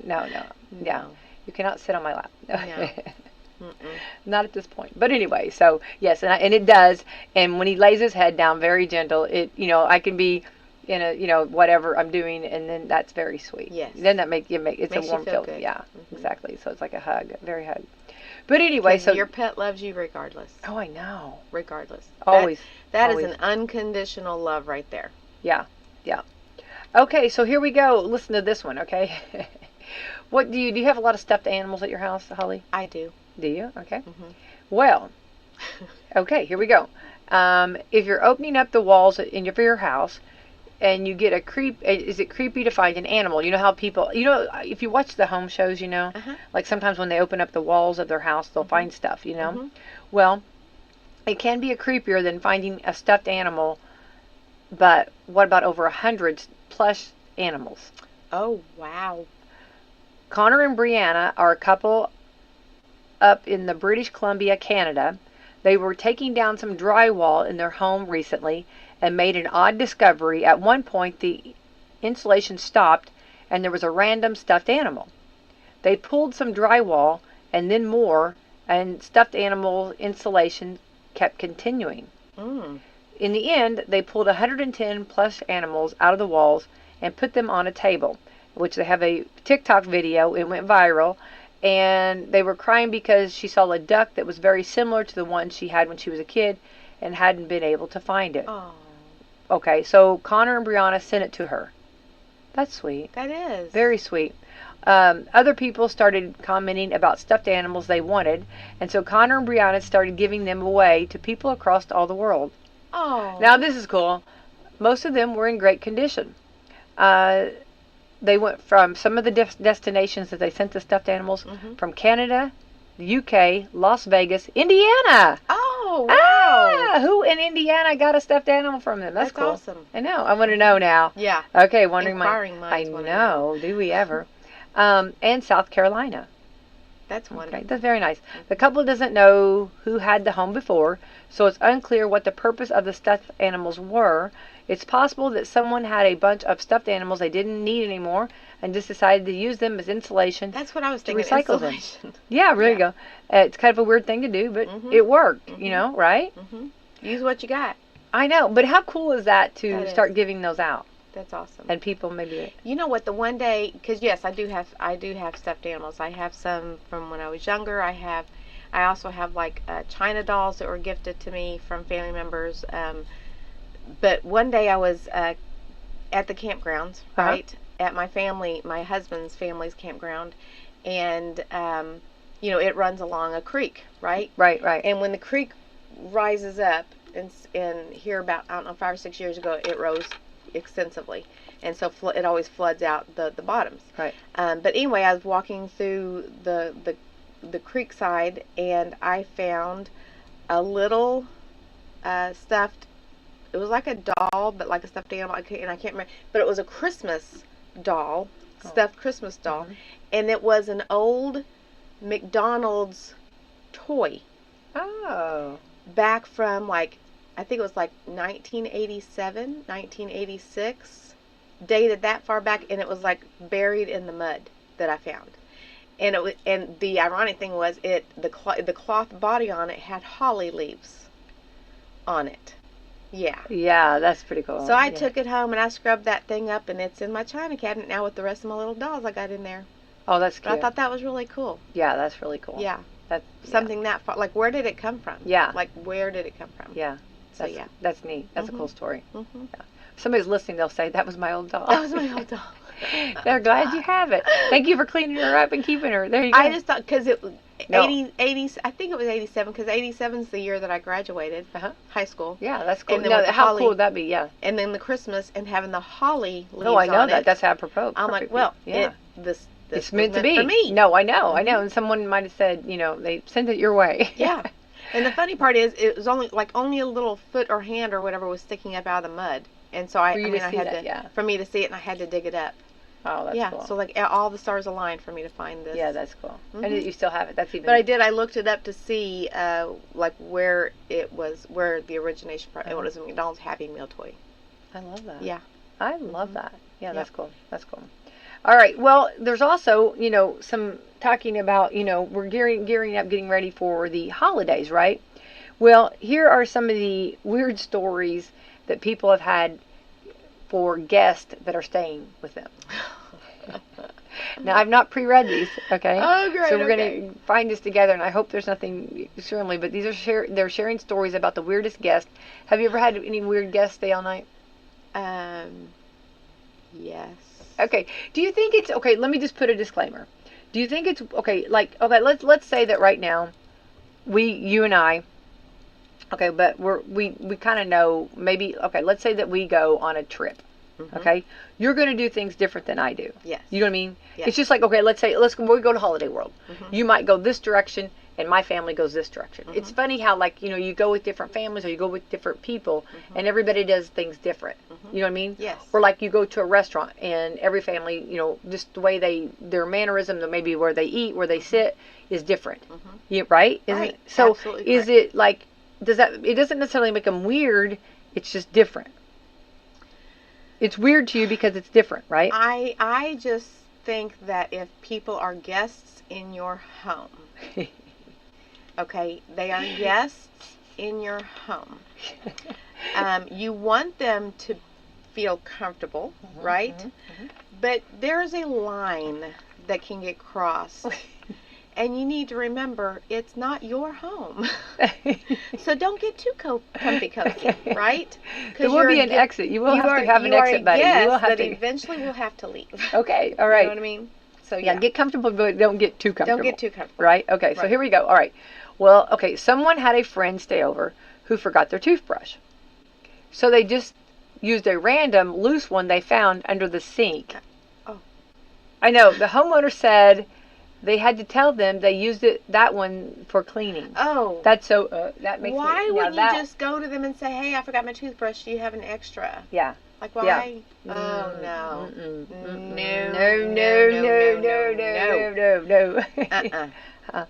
No. You cannot sit on my lap. No. Not at this point. But anyway, so yes, and it does. And when he lays his head down, very gentle, I can be in a, whatever I'm doing, and then that's very sweet. Yes. Then that it's Makes a warm you feel feel. good. Yeah, Mhm. exactly. So it's like a hug, a very hug. But anyway, 'Cause so your pet loves you regardless. oh, I know. Regardless. Always. That always. is an unconditional love right there. Yeah. Yeah. Okay, so here we go. Listen to this one, okay? What do you have a lot of stuffed animals at your house, Holly? I do. Do you? Okay. Mhm. Well, okay, here we go. If you're opening up the walls for your house, and you get is it creepy to find an animal? You know how people, if you watch the home shows, Uh-huh. like sometimes when they open up the walls of their house, they'll find stuff, Mhm. Well, it can be creepier than finding a stuffed animal, but what about over 100 plush animals? Oh, wow. Connor and Brianna are a couple up in the British Columbia, Canada. They were taking down some drywall in their home recently and made an odd discovery. At one point, the insulation stopped and there was a random stuffed animal. They pulled some drywall and then more, and stuffed animal insulation kept continuing. Mm. In the end, they pulled 110 plush animals out of the walls and put them on a table, which they have a TikTok video. It went viral. And they were crying because she saw a duck that was very similar to the one she had when she was a kid and hadn't been able to find it. Oh, Okay, so Connor and Brianna sent it to her. That's sweet. that is. Very sweet. Other people started commenting about stuffed animals they wanted, and so Connor and Brianna started giving them away to people across all the world. Oh. Now, this is cool. Most of them were in great condition. They went from some of the destinations that they sent the stuffed animals from Canada, the UK, Las Vegas, Indiana. Oh, wow. Who in Indiana got a stuffed animal from them? That's cool. Awesome. I know. I want to know now. Yeah. Okay, wondering Inquiring I minds wanna know. Do we ever? And South Carolina. That's wonderful. Okay, that's very nice. The couple doesn't know who had the home before, so it's unclear what the purpose of the stuffed animals were. It's possible that someone had a bunch of stuffed animals they didn't need anymore and just decided to use them as insulation. That's what I was to thinking. recycle them. Insulation. Yeah, there you go. It's kind of a weird thing to do, but it worked, right? Mm-hmm. Use what you got. I know, but how cool is that to That is. start giving those out? That's awesome. And people maybe... You know what? The one day, because yes, I do have stuffed animals. I have some from when I was younger. I also have like China dolls that were gifted to me from family members. But one day I was at the campgrounds, right? At my husband's family's campground, and it runs along a creek, right? Right. And when the creek rises up, and here about, I don't know, 5 or 6 years ago, it rose extensively, and so it always floods out the bottoms. Right. But anyway, I was walking through the creek side, and I found a little stuffed. It was like a doll, but like a stuffed animal, and I can't remember. But it was a Christmas doll, stuffed Christmas doll, and it was an old McDonald's toy. Oh. Back from like, I think it was like 1987, 1986, dated that far back, and it was like buried in the mud that I found. And the ironic thing was the cloth body on it had holly leaves on it. Yeah. Yeah, that's pretty cool. So I took it home and I scrubbed that thing up, and it's in my china cabinet now with the rest of my little dolls I got in there. Oh, that's cute. But I thought that was really cool. Yeah, that's really cool. Yeah. That's something that far. Like, where did it come from? Yeah. Like, where did it come from? Yeah. So that's, yeah. That's neat. That's a cool story. Mm-hmm. Yeah. If somebody's listening, they'll say, that was my old doll. That was my old doll. They're glad you have it. Thank you for cleaning her up and keeping her. There you go. I just thought, because it was No. 80, I think it was 87, because 87 is the year that I graduated high school. Yeah, that's cool. And then No, with the how holly- cool would that be? Yeah. And then the Christmas and having the holly leaves No, I know on that. it. That's apropos. I'm like, Perfect. well, yeah. this It's was meant to be. for me. No, I know. I know. And someone might have said, they sent it your way. Yeah. And the funny part is, it was only a little foot or hand or whatever was sticking up out of the mud. And so I had for me to see it, and I had to dig it up. Oh, that's cool. So like all the stars aligned for me to find this. Yeah, that's cool. And you still have it. That's even. But I looked it up to see like where the origination part. It was a McDonald's Happy Meal toy. I love that. Yeah. I love that. Yeah, that's cool. That's cool. All right. Well, there's also, some talking about, we're gearing up, getting ready for the holidays, right? Well, here are some of the weird stories that people have had for guests that are staying with them. Now, I've not pre-read these, okay? Oh, great. So we're going to find this together, and I hope there's nothing extremely, but these are they're sharing stories about the weirdest guests. Have you ever had any weird guests stay all night? Yes. Okay. Do you think it's okay? Let me just put a disclaimer. Do you think it's okay? Like, okay, let's say that right now, you and I, okay, but we kind of know maybe. Okay, let's say that we go on a trip. Mm-hmm. Okay, you're going to do things different than I do. Yes. You know what I mean? Yes. It's just like, okay, we go to Holiday World. Mm-hmm. You might go this direction, and my family goes this direction. Mm-hmm. It's funny how, like, you go with different families or you go with different people, mm-hmm. and everybody does things different. Mm-hmm. You know what I mean? Yes. Or like you go to a restaurant, and every family, just the way their mannerism, maybe where they eat, where they sit, is different. Mm-hmm. Yeah, right? Isn't right. It? So absolutely is correct. it like, it doesn't necessarily make them weird, it's just different. It's weird to you because it's different, right? I just think that if people are guests in your home, okay, they are guests in your home. You want them to feel comfortable, mm-hmm, right? Mm-hmm. But there's a line that can get crossed. And you need to remember, it's not your home. So don't get too comfy cozy, right? There will be an exit. You will have to have an exit buddy. Yes, you will have but to. Eventually we'll have to leave. Okay, all right. You know what I mean? So yeah, get comfortable, but don't get too comfortable. Don't get too comfortable. Right? Okay, so here we go. All right. Well, okay, someone had a friend stay over who forgot their toothbrush. So they just used a random loose one they found under the sink. Oh. I know. The homeowner said they had to tell them they used that one for cleaning. Oh. That's so, that makes why me... wouldn't you just go to them and say, hey, I forgot my toothbrush, do you have an extra? Yeah. Like, why? Yeah. Oh, no. No.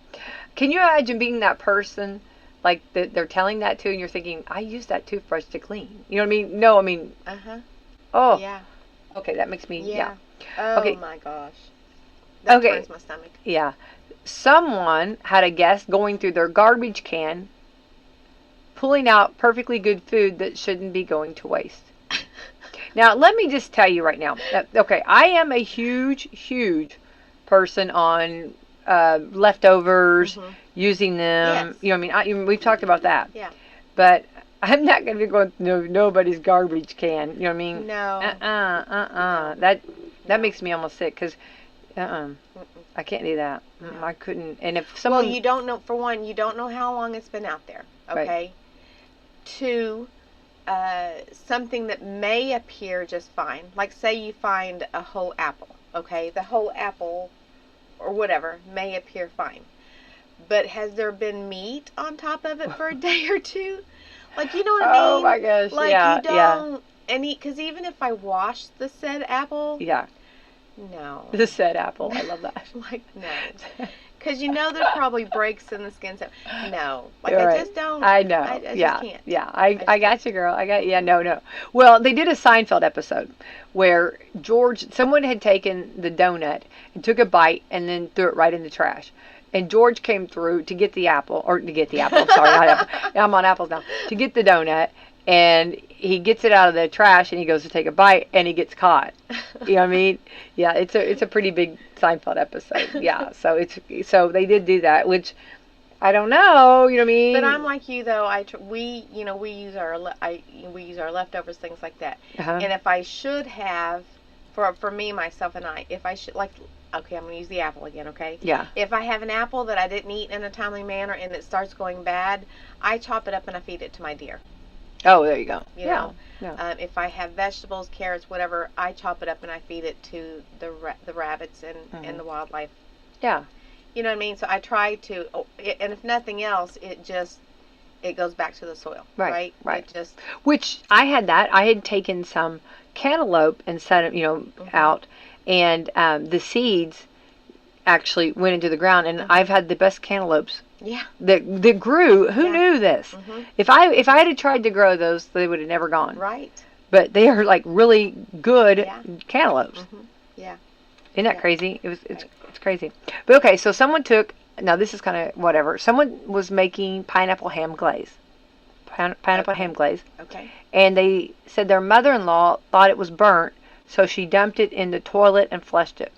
Can you imagine being that person, like, that they're telling that to, and you're thinking, I use that toothbrush to clean. You know what I mean? No, I mean... Uh-huh. Oh. Yeah. Okay, that makes me... Yeah. Oh, okay. my gosh. That turns my stomach. Yeah. Someone had a guest going through their garbage can, pulling out perfectly good food that shouldn't be going to waste. Now, let me just tell you right now. Okay, I am a huge, huge person on leftovers, mm-hmm. using them. Yes. You know what I mean? We've talked about that. Yeah. But I'm not going to be going through nobody's garbage can. You know what I mean? No. That makes me almost sick because... I can't do that. I couldn't. And if someone... Well, you don't know, for one, you don't know how long it's been out there, okay? Right. Two, something that may appear just fine. Like, say you find a whole apple, okay? The whole apple, or whatever, may appear fine. But has there been meat on top of it for a day or two? Like, you know what I mean? Oh, my gosh, like, yeah, you don't... Because even if I wash the said apple... Yeah. No. The said apple. I love that. Like, no. Because there's probably breaks in the skin. So, no. Like, You're I right. just don't. I know. I just can't. Yeah. I got you, girl. No. Well, they did a Seinfeld episode where someone had taken the donut and took a bite and then threw it right in the trash. And George came through to get the apple, I'm sorry, not apple. I'm on apples now. To get the donut. And he gets it out of the trash and he goes to take a bite and he gets caught. You know what I mean? Yeah, it's a pretty big Seinfeld episode. Yeah, so they did do that, which I don't know. You know what I mean? But I'm like you though. We use our leftovers, things like that. Uh-huh. And if I should have, for me, myself, and I, if I should okay, I'm going to use the apple again, okay? Yeah. If I have an apple that I didn't eat in a timely manner and it starts going bad, I chop it up and I feed it to my deer. Oh, there you go. You know, if I have vegetables, carrots, whatever, I chop it up and I feed it to the rabbits and, mm-hmm. and the wildlife. Yeah. You know what I mean? So I try to, and if nothing else, it goes back to the soil. Right. Which I had that. I had taken some cantaloupe and set them, mm-hmm. out, and the seeds actually went into the ground, and mm-hmm. I've had the best cantaloupes. Yeah. That grew. Who knew this? Mm-hmm. If I had tried to grow those, they would have never gone. Right. But they are like really good cantaloupes. Mm-hmm. Yeah. Isn't that crazy? It's crazy. But okay, so someone took. Now this is kind of whatever. Someone was making pineapple ham glaze. pineapple ham glaze. Okay. And they said their mother-in-law thought it was burnt, so she dumped it in the toilet and flushed it.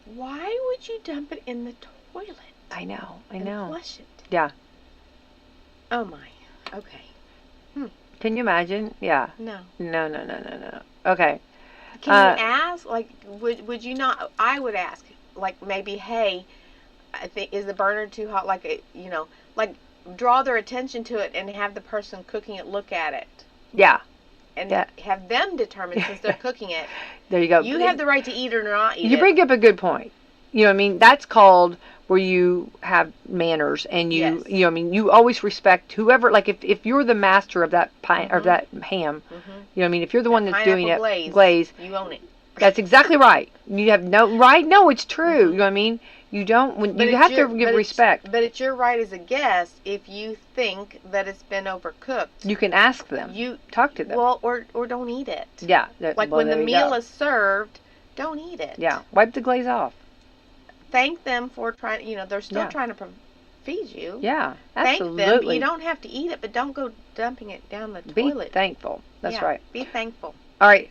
Why would you dump it in the toilet? I know. And flush it? Yeah. Oh my. Okay. Can you imagine? Yeah. No. No. Okay. Can you ask? Like, would you not? I would ask. Like, maybe, hey, I think, is the burner too hot? Like, like draw their attention to it and have the person cooking it look at it. Yeah. And have them determine, since they're cooking it. There you go. You have the right to eat or not eat it. You bring up a good point. You know what I mean? That's called where you have manners, and you, Yes. you know what I mean? You always respect whoever, like if you're the master of that pie, or that ham, you know what I mean? If you're the one that's doing it, glaze, you own it. that's exactly right. You have no right. No, it's true. You know what I mean? You don't. You have to give respect. But it's your right as a guest if you think that it's been overcooked. You can ask them. You talk to them. Well, or don't eat it. Yeah. Like when the meal is served, don't eat it. Yeah. Wipe the glaze off. Thank them for trying. They're still trying to feed you. Yeah. Absolutely. Thank them. You don't have to eat it, but don't go dumping it down the toilet. Be thankful. That's right. Be thankful. All right.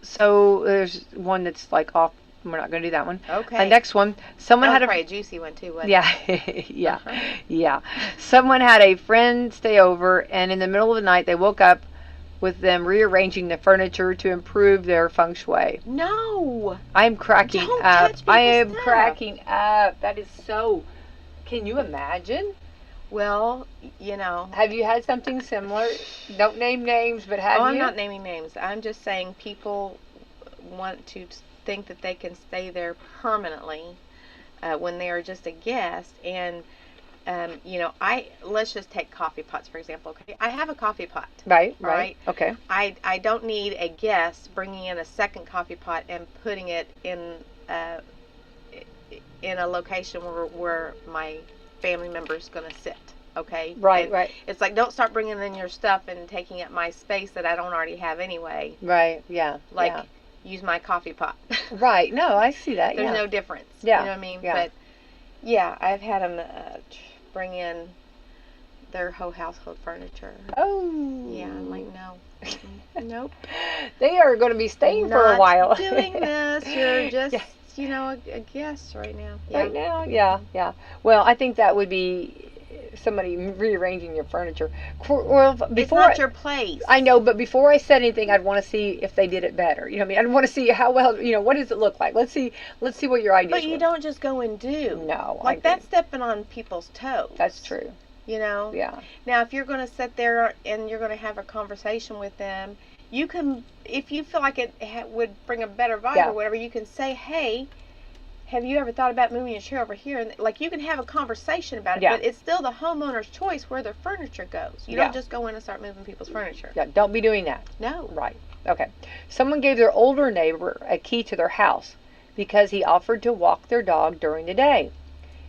So there's one that's like off. We're not going to do that one. Okay. The next one. Someone had probably a juicy one too. Wasn't it? Yeah. Someone had a friend stay over, and in the middle of the night, they woke up with them rearranging the furniture to improve their feng shui. No. I'm cracking Don't up. touch I am people's cracking up. That is so. Can you imagine? Well, Have you had something similar? Don't name names, but have you? I'm not naming names. I'm just saying people want to think that they can stay there permanently when they are just a guest. And let's just take coffee pots for example. Okay, I have a coffee pot. Right. Okay. I don't need a guest bringing in a second coffee pot and putting it in a location where my family member is going to sit. Okay. Right. It's like, don't start bringing in your stuff and taking up my space that I don't already have anyway. Right. Yeah. Use my coffee pot. Right. No, I see that. There's no difference. Yeah. You know what I mean? Yeah. But yeah, I've had them bring in their whole household furniture. Oh. Yeah, I'm like, no. Nope. They are going to be staying for a while. Not doing this. You're just, a guest right now. Yeah. Right now? Yeah. Well, I think that would be somebody rearranging your furniture. Well, before, it's not your place. I know, but before I said anything, I'd want to see if they did it better. You know what I mean? I'd want to see how well, what does it look like? Let's see what your ideas But you were. don't just go and do. No. Like, that's stepping on people's toes. That's true. Yeah. Now, if you're going to sit there and you're going to have a conversation with them, you can, if you feel like it would bring a better vibe or whatever, you can say, hey, have you ever thought about moving your chair over here? And like, you can have a conversation about it, but it's still the homeowner's choice where their furniture goes. You don't just go in and start moving people's furniture. Yeah, don't be doing that. No. Right. Okay. Someone gave their older neighbor a key to their house because he offered to walk their dog during the day.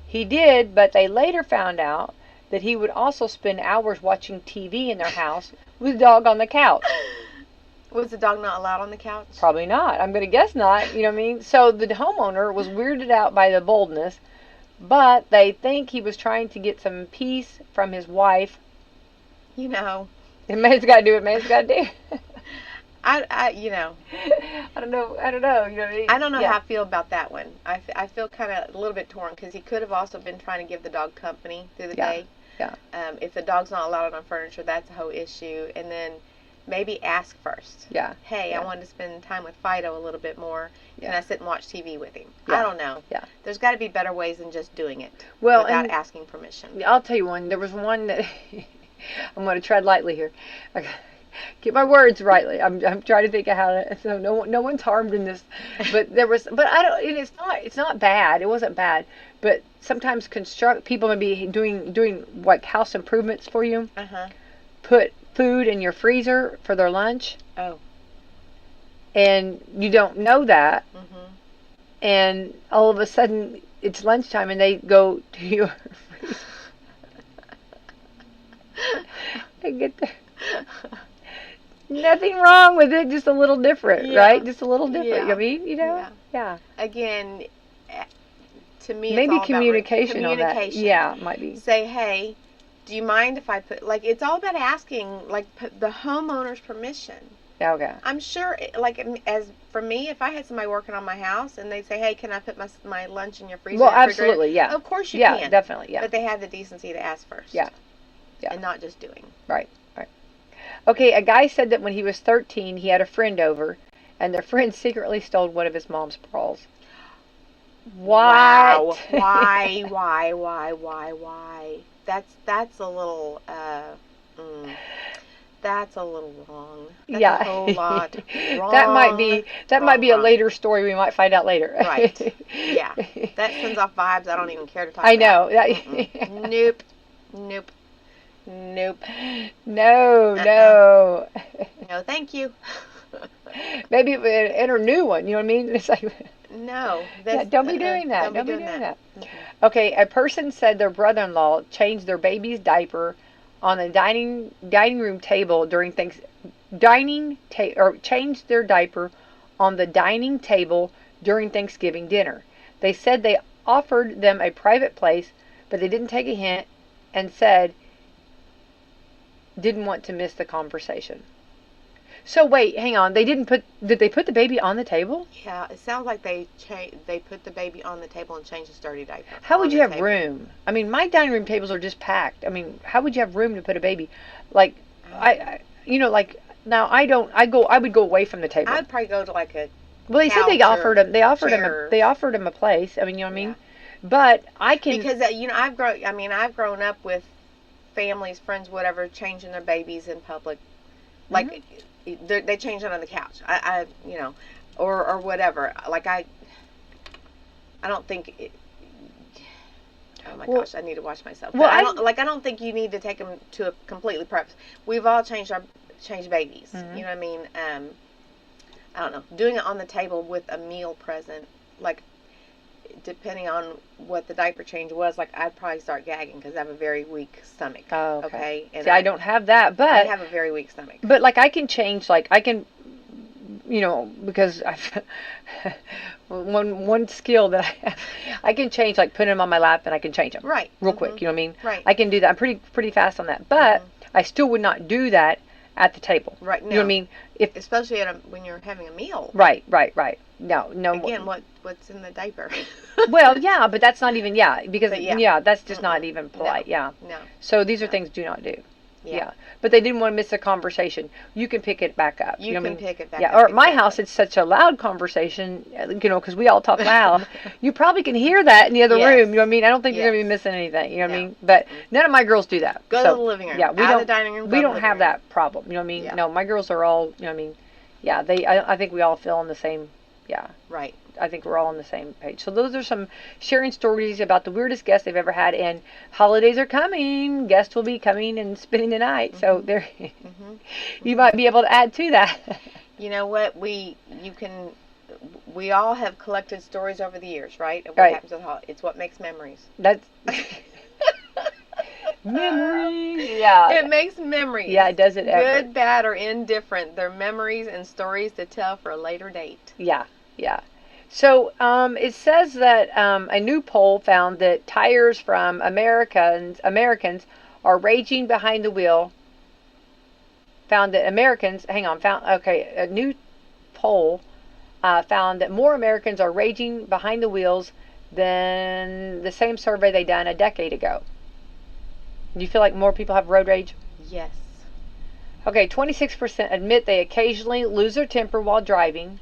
He did, but they later found out that he would also spend hours watching TV in their house with the dog on the couch. Was the dog not allowed on the couch? Probably not. I'm going to guess not. You know what I mean? So the homeowner was weirded out by the boldness, but they think he was trying to get some peace from his wife. And man's got to do what man's got to do. I don't know. You know what I mean? I don't know how I feel about that one. I feel kind of a little bit torn because he could have also been trying to give the dog company through the day. Yeah. If the dog's not allowed on furniture, that's a whole issue. And then maybe ask first. Yeah. Hey, I wanted to spend time with Fido a little bit more. Can I sit and watch TV with him? Yeah. I don't know. Yeah. There's got to be better ways than just doing it without asking permission. I'll tell you one. There was one that I'm going to tread lightly here. Get my words rightly. I'm trying to think of how to, so no one's harmed in this, but there was, but I don't. And it's not bad. It wasn't bad, but sometimes people may be doing like house improvements for you. Put food in your freezer for their lunch. Oh. And you don't know that. And all of a sudden it's lunchtime and they go to your freezer and get there. Nothing wrong with it, just a little different, right? Just a little different. I mean, Yeah. Again, to me, maybe it's all communication about on that. Yeah, might be. Say, hey, do you mind if I put, like, it's all about asking, like, the homeowner's permission. Yeah, okay. I'm sure, like, as for me, if I had somebody working on my house and they'd say, hey, can I put my lunch in your freezer? Well, absolutely, yeah. Of course you can. Yeah, definitely, yeah. But they have the decency to ask first. Yeah. Yeah. And not just doing. Right. Okay, a guy said that when he was 13, he had a friend over, and the friend secretly stole one of his mom's pearls. What? Wow. Why? That's a little, that's a little wrong. That's a whole lot wrong. That might be a later story we might find out later. Right. Yeah. That sends off vibes I don't even care to talk I about. know. Nope. No. No, thank you. Maybe enter a new one. You know what I mean? It's like no. Don't be doing that. Don't be doing that. Mm-hmm. Okay, a person said their brother-in-law changed their baby's diaper on the dining room table during changed their diaper on the dining table during Thanksgiving dinner. They said they offered them a private place, but they didn't take a hint and said didn't want to miss the conversation. So wait, hang on. Did they put the baby on the table? Yeah, it sounds like they put the baby on the table and changed his dirty diaper. How would you have room? I mean, my dining room tables are just packed. I mean, how would you have room to put a baby? Like, I now I would go away from the table. I'd probably go to like a. Well, they said they offered him a place. I mean, you know what I mean? But I can because I've grown up with families, friends, whatever, changing their babies in public, like they change it on the couch. Or whatever. Like I don't think. Oh my gosh, I need to watch myself. Well, I don't think you need to take them to a completely private. We've all changed babies. Mm-hmm. You know what I mean? I don't know. Doing it on the table with a meal present, like. Depending on what the diaper change was, like I'd probably start gagging because I have a very weak stomach. Oh, okay. And see, I don't have that, but I have a very weak stomach. But like I can change, because I've one skill that I have, I can change, like put them on my lap and I can change them real quick. You know what I mean? Right. I can do that. I'm pretty fast on that, but I still would not do that at the table. Right. No. You know what I mean? Especially when you're having a meal. Right. No. Again, what's in the diaper? Well, yeah, but that's not even because that's just not even polite. No. Yeah. No. So these are things do not do. Yeah. But they didn't want to miss the conversation. You can pick it back up. You can pick it back up. Yeah. Or at my house, it's such a loud conversation, because we all talk loud. You probably can hear that in the other room. You know what I mean? I don't think you're going to be missing anything. You know what I mean? But none of my girls do that. Go to the living room. Yeah. We Out don't. of the dining room. We don't have that problem. You know what I mean? Yeah. No, my girls are all. You know what I mean? Yeah. I think we all feel on the same. Yeah. Right. I think we're all on the same page. So those are some sharing stories about the weirdest guests they've ever had. And holidays are coming. Guests will be coming and spending the night. So there, you might be able to add to that. You know what? We all have collected stories over the years, right? Of Right. happens at the holidays. It's what makes memories. That's memories. Yeah. It makes memories. Yeah, it does it ever. Good, bad, or indifferent. They're memories and stories to tell for a later date. Yeah. So it says that a new poll found that tires from Americans are raging behind the wheel. A new poll found that more Americans are raging behind the wheels than the same survey they done a decade ago. Do you feel like more people have road rage? Yes. Okay, 26% admit they occasionally lose their temper while driving.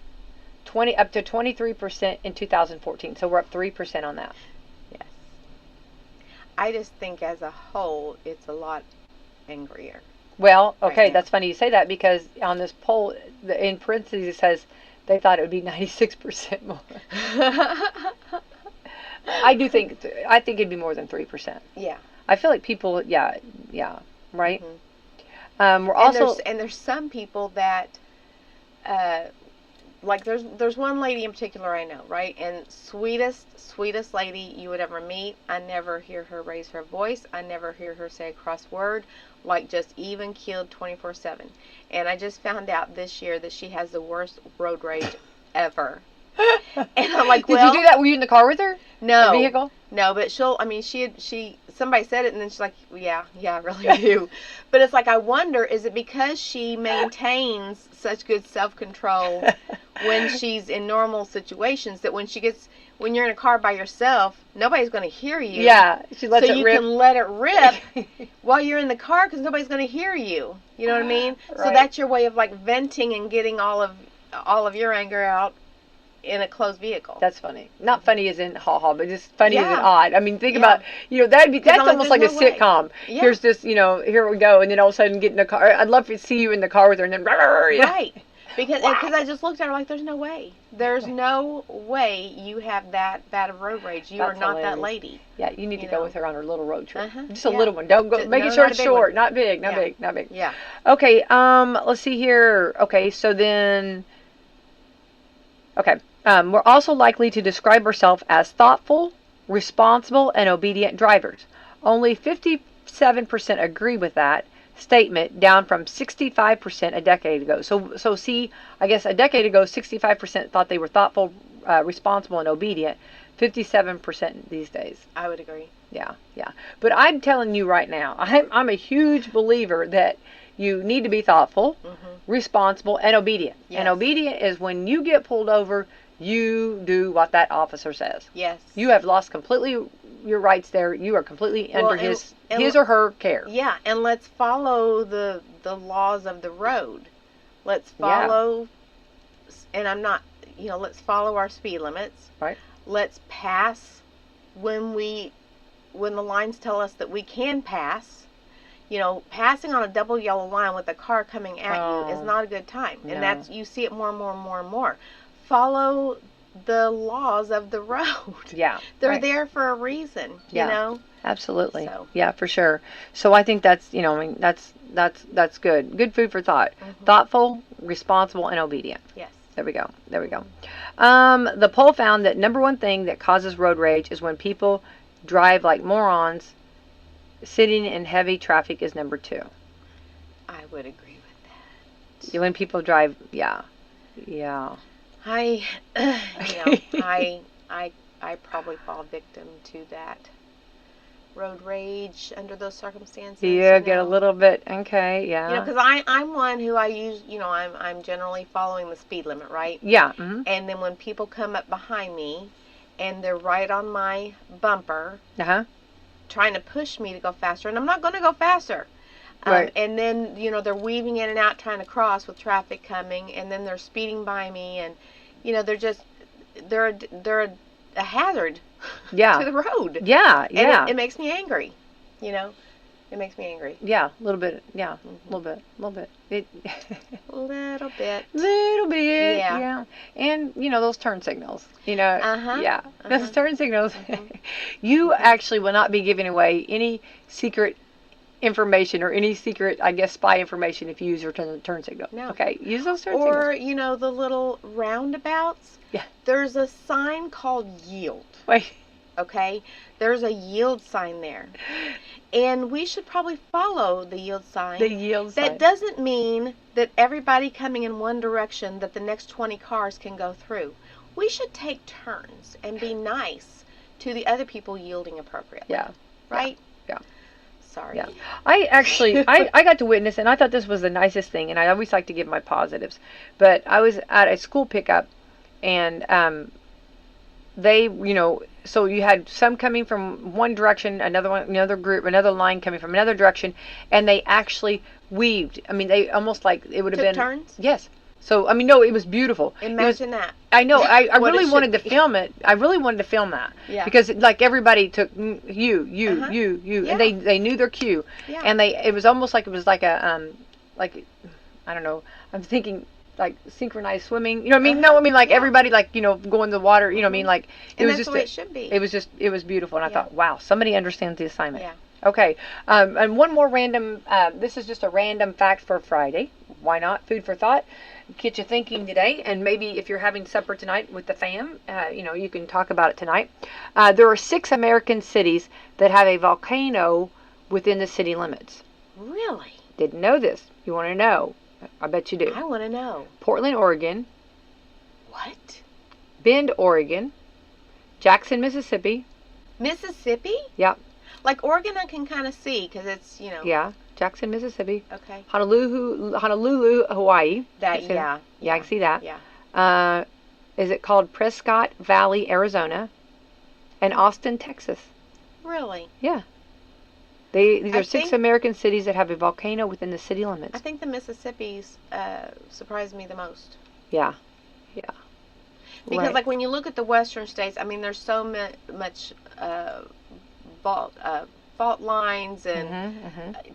Up to 23% in 2014. So we're up 3% on that. Yes. I just think as a whole, it's a lot angrier. Well, okay, right, that's funny you say that because on this poll, in parentheses, it says they thought it would be 96% more. I think it'd be more than 3%. Yeah. I feel like people, right? Mm-hmm. We're also there's some people that, like there's one lady in particular I know, right? And sweetest lady you would ever meet. I never hear her raise her voice. I never hear her say a cross word. Like just even keeled 24/7. And I just found out this year that she has the worst road rage ever. And I'm like, did you do that? Were you in the car with her? No. The vehicle? No, but she somebody said it, and then she's like, yeah, I really do. But it's like, I wonder, is it because she maintains such good self-control when she's in normal situations that when you're in a car by yourself, nobody's going to hear you. Yeah, she lets it rip. So you can let it rip while you're in the car because nobody's going to hear you. You know what I mean? Right. So that's your way of like venting and getting all of your anger out in a closed vehicle. That's funny. Not funny as in ha, but just funny as in Yeah. odd. I mean, think Yeah. about, that's almost like a there's no way. sitcom. Yeah. Here's this, here we go, and then all of a sudden get in the car. I'd love to see you in the car with her, and then Right. Because I just looked at her like, there's no way. There's no way you have that bad of road rage. You are That's not hilarious. that lady. Yeah, you need to go with her on her little road trip. Just a Yeah. little one. Don't go. Make it sure not it's a big short, one. not big, not Yeah. big, not big. Yeah. Okay. Let's see here. Okay, so then. Okay. We're also likely to describe ourselves as thoughtful, responsible, and obedient drivers. Only 57% agree with that statement, down from 65% a decade ago. So see, I guess a decade ago, 65% thought they were thoughtful, responsible, and obedient. 57% these days. I would agree. Yeah. But I'm telling you right now, I'm a huge believer that you need to be thoughtful, responsible, and obedient. Yes. And obedient is when you get pulled over, you do what that officer says. Yes. You have lost completely your rights there. You are completely under his or her care. Yeah, and let's follow the laws of the road. Let's follow, and I'm not, let's follow our speed limits. Right. Let's pass when the lines tell us that we can pass. Passing on a double yellow line with a car coming at you is not a good time. No. And you see it more and more and more and more. Follow the laws of the road. Yeah. They're there for a reason, you know? Absolutely. So. Yeah, for sure. So I think that's, that's good. Good food for thought. Thoughtful, responsible, and obedient. Yes. There we go. The poll found that number one thing that causes road rage is when people drive like morons. Sitting in heavy traffic is number 2. I would agree with that. When people drive, yeah. I probably fall victim to that road rage under those circumstances. Yeah, get a little bit, okay, yeah. Because I'm one who I'm generally following the speed limit, right? Yeah. Mm-hmm. And then when people come up behind me and they're right on my bumper, trying to push me to go faster, and I'm not going to go faster. Right. And then, they're weaving in and out trying to cross with traffic coming, and then they're speeding by me, and, they're a hazard to the road. Yeah. And it makes me angry, It makes me angry. Yeah, a little bit. Yeah, a little bit. Little bit. Little bit. Yeah. Yeah. And, those turn signals, Yeah. Those turn signals. You actually will not be giving away any secret information or any secret, I guess, spy information if you use your turn signal. No. Okay, use those turn signals. Or, the little roundabouts. Yeah. There's a sign called yield. Wait. Okay? There's a yield sign there. And we should probably follow the yield sign. The yield sign. That doesn't mean that everybody coming in one direction, that the next 20 cars can go through. We should take turns and be nice to the other people yielding appropriately. Yeah. Right? Yeah. Sorry. Yeah. I actually, I got to witness, and I thought this was the nicest thing, and I always like to give my positives. But I was at a school pickup, and they, so you had some coming from one direction, another group, another line coming from another direction, and they actually weaved. I mean, they almost like it would have been turns? Yes. So no, it was beautiful. Imagine that. I know. I What really it wanted to should be. film it. I really wanted to film that. Yeah. Because like everybody took you, Yeah. and they knew their cue. Yeah. And it was almost like it was like a like I don't know. I'm thinking like synchronized swimming. You know what I mean? No, I mean like everybody like go in the water. You know what I mean? Like it And was that's just the way it should be. it was beautiful, and I Yeah. thought, wow, somebody understands the assignment. Yeah. Okay. And one more random. This is just a random fact for Friday. Why not? Food for thought. Get you thinking today, and maybe if you're having supper tonight with the fam, you can talk about it tonight. There are 6 American cities that have a volcano within the city limits. Really? Didn't know this. You want to know? I bet you do. I want to know. Portland, Oregon. What? Bend, Oregon. Jackson, Mississippi. Mississippi? Yep. Like Oregon, I can kind of see because it's, you know. Yeah, Jackson, Mississippi. Okay. Honolulu, Hawaii. That, Yeah, I can see that. Yeah. Is it called Prescott Valley, Arizona, and Austin, Texas? Really? Yeah. These are 6 American cities that have a volcano within the city limits. I think the Mississippi's surprised me the most. Yeah. Because, like, when you look at the western states, I mean, there's so much fault lines and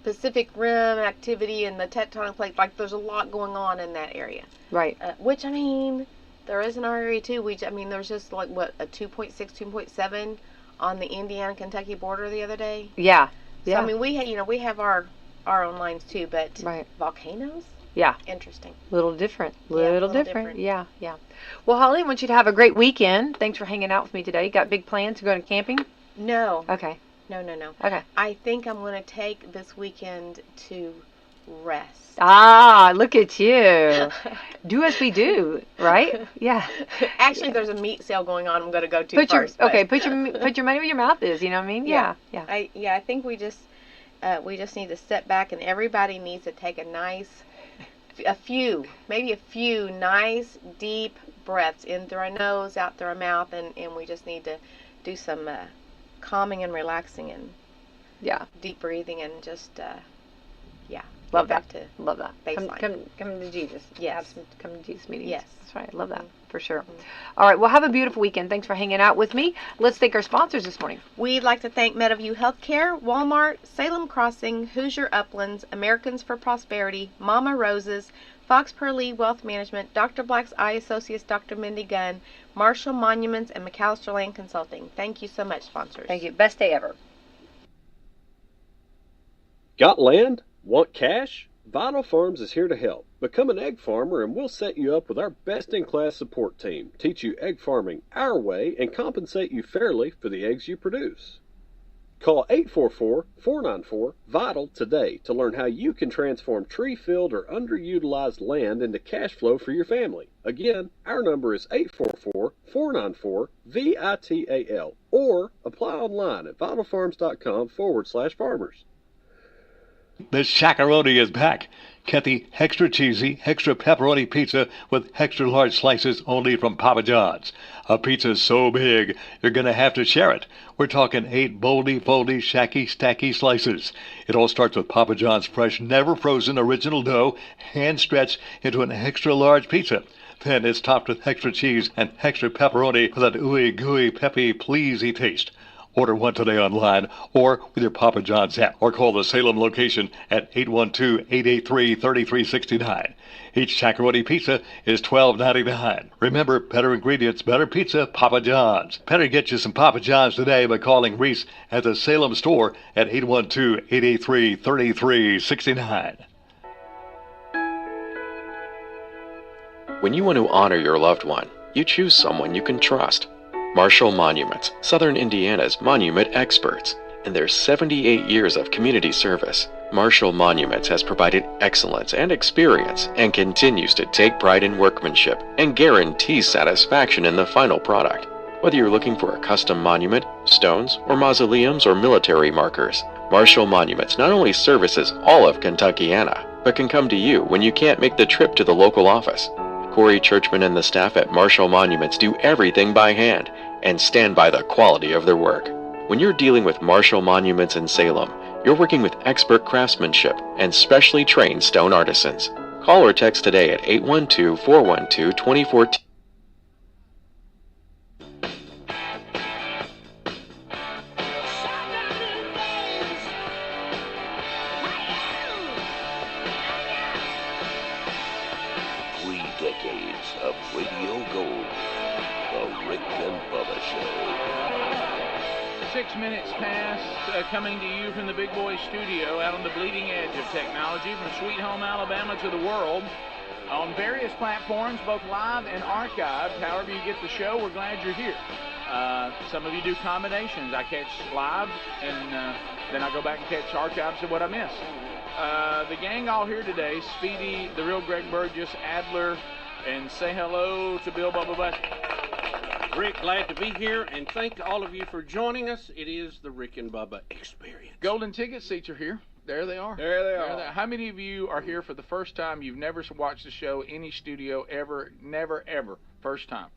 Pacific Rim activity and the tectonic plate. Like, there's a lot going on in that area. Right. Which, I mean, there is in our area, too. There's just, like, a 2.6, 2.7 on the Indiana-Kentucky border the other day. Yeah. So, I mean, we have our own lines, too, but volcanoes? Yeah. Interesting. Little different. Little different. Yeah. Well, Holly, I want you to have a great weekend. Thanks for hanging out with me today. Got big plans to go camping? No. Okay. No. Okay. I think I'm going to take this weekend to rest. Ah, look at you. Do as we do, right? Yeah. Actually, there's a meat sale going on I'm going to go to first. Put your money where your mouth is, you know what I mean? Yeah. I think we just need to step back, and everybody needs to take a few nice deep breaths in through our nose, out through our mouth, and we just need to do some calming and relaxing and deep breathing and just love that. Love that baseline. Come to Jesus. Yes. Come to Jesus meetings. Yes. That's right. I love that for sure. All right. Well, have a beautiful weekend. Thanks for hanging out with me. Let's thank our sponsors this morning. We'd like to thank Meadowview Healthcare, Walmart, Salem Crossing, Hoosier Uplands, Americans for Prosperity, Mama Roses, Fox Purley Wealth Management, Dr. Black's Eye Associates, Dr. Mindy Gunn, Marshall Monuments, and McAllister Land Consulting. Thank you so much, sponsors. Thank you. Best day ever. Got land? Want cash? Vital Farms is here to help. Become an egg farmer and we'll set you up with our best-in-class support team, teach you egg farming our way, and compensate you fairly for the eggs you produce. Call 844-494-VITAL today to learn how you can transform tree-filled or underutilized land into cash flow for your family. Again, our number is 844-494-VITAL or apply online at vitalfarms.com/farmers. The Shackaroni is back. Get the extra cheesy, extra pepperoni pizza with extra large slices only from Papa John's. A pizza so big, you're going to have to share it. We're talking 8 boldy, foldy, shacky, stacky slices. It all starts with Papa John's fresh, never frozen original dough, hand stretched into an extra large pizza. Then it's topped with extra cheese and extra pepperoni for that ooey gooey, peppy, pleasy taste. Order one today online or with your Papa John's app, or call the Salem location at 812-883-3369. Each Shackaroni pizza is $12.99. Remember, better ingredients, better pizza, Papa John's. Better get you some Papa John's today by calling Reese at the Salem store at 812-883-3369. When you want to honor your loved one, you choose someone you can trust. Marshall Monuments, Southern Indiana's monument experts. In their 78 years of community service, Marshall Monuments has provided excellence and experience and continues to take pride in workmanship and guarantees satisfaction in the final product. Whether you're looking for a custom monument, stones, or mausoleums or military markers, Marshall Monuments not only services all of Kentuckiana, but can come to you when you can't make the trip to the local office. Corey Churchman and the staff at Marshall Monuments do everything by hand and stand by the quality of their work. When you're dealing with Marshall Monuments in Salem, you're working with expert craftsmanship and specially trained stone artisans. Call or text today at 812-412-2014. Of Radio Gold, the Rick and Bubba Show. 6 minutes past, coming to you from the Big Boy Studio out on the bleeding edge of technology from Sweet Home, Alabama to the world on various platforms, both live and archived. However you get the show, we're glad you're here. Some of you do combinations. I catch live and then I go back and catch archives of what I missed. The gang all here today, Speedy, the real Greg Burgess, Adler, and say hello to Bill Bubba Bush. Rick, glad to be here, and thank all of you for joining us. It is the Rick and Bubba Experience. Golden ticket seats are here. There they are. There they are. How many of you are here for the first time? You've never watched the show, any studio, ever, never, ever. First time.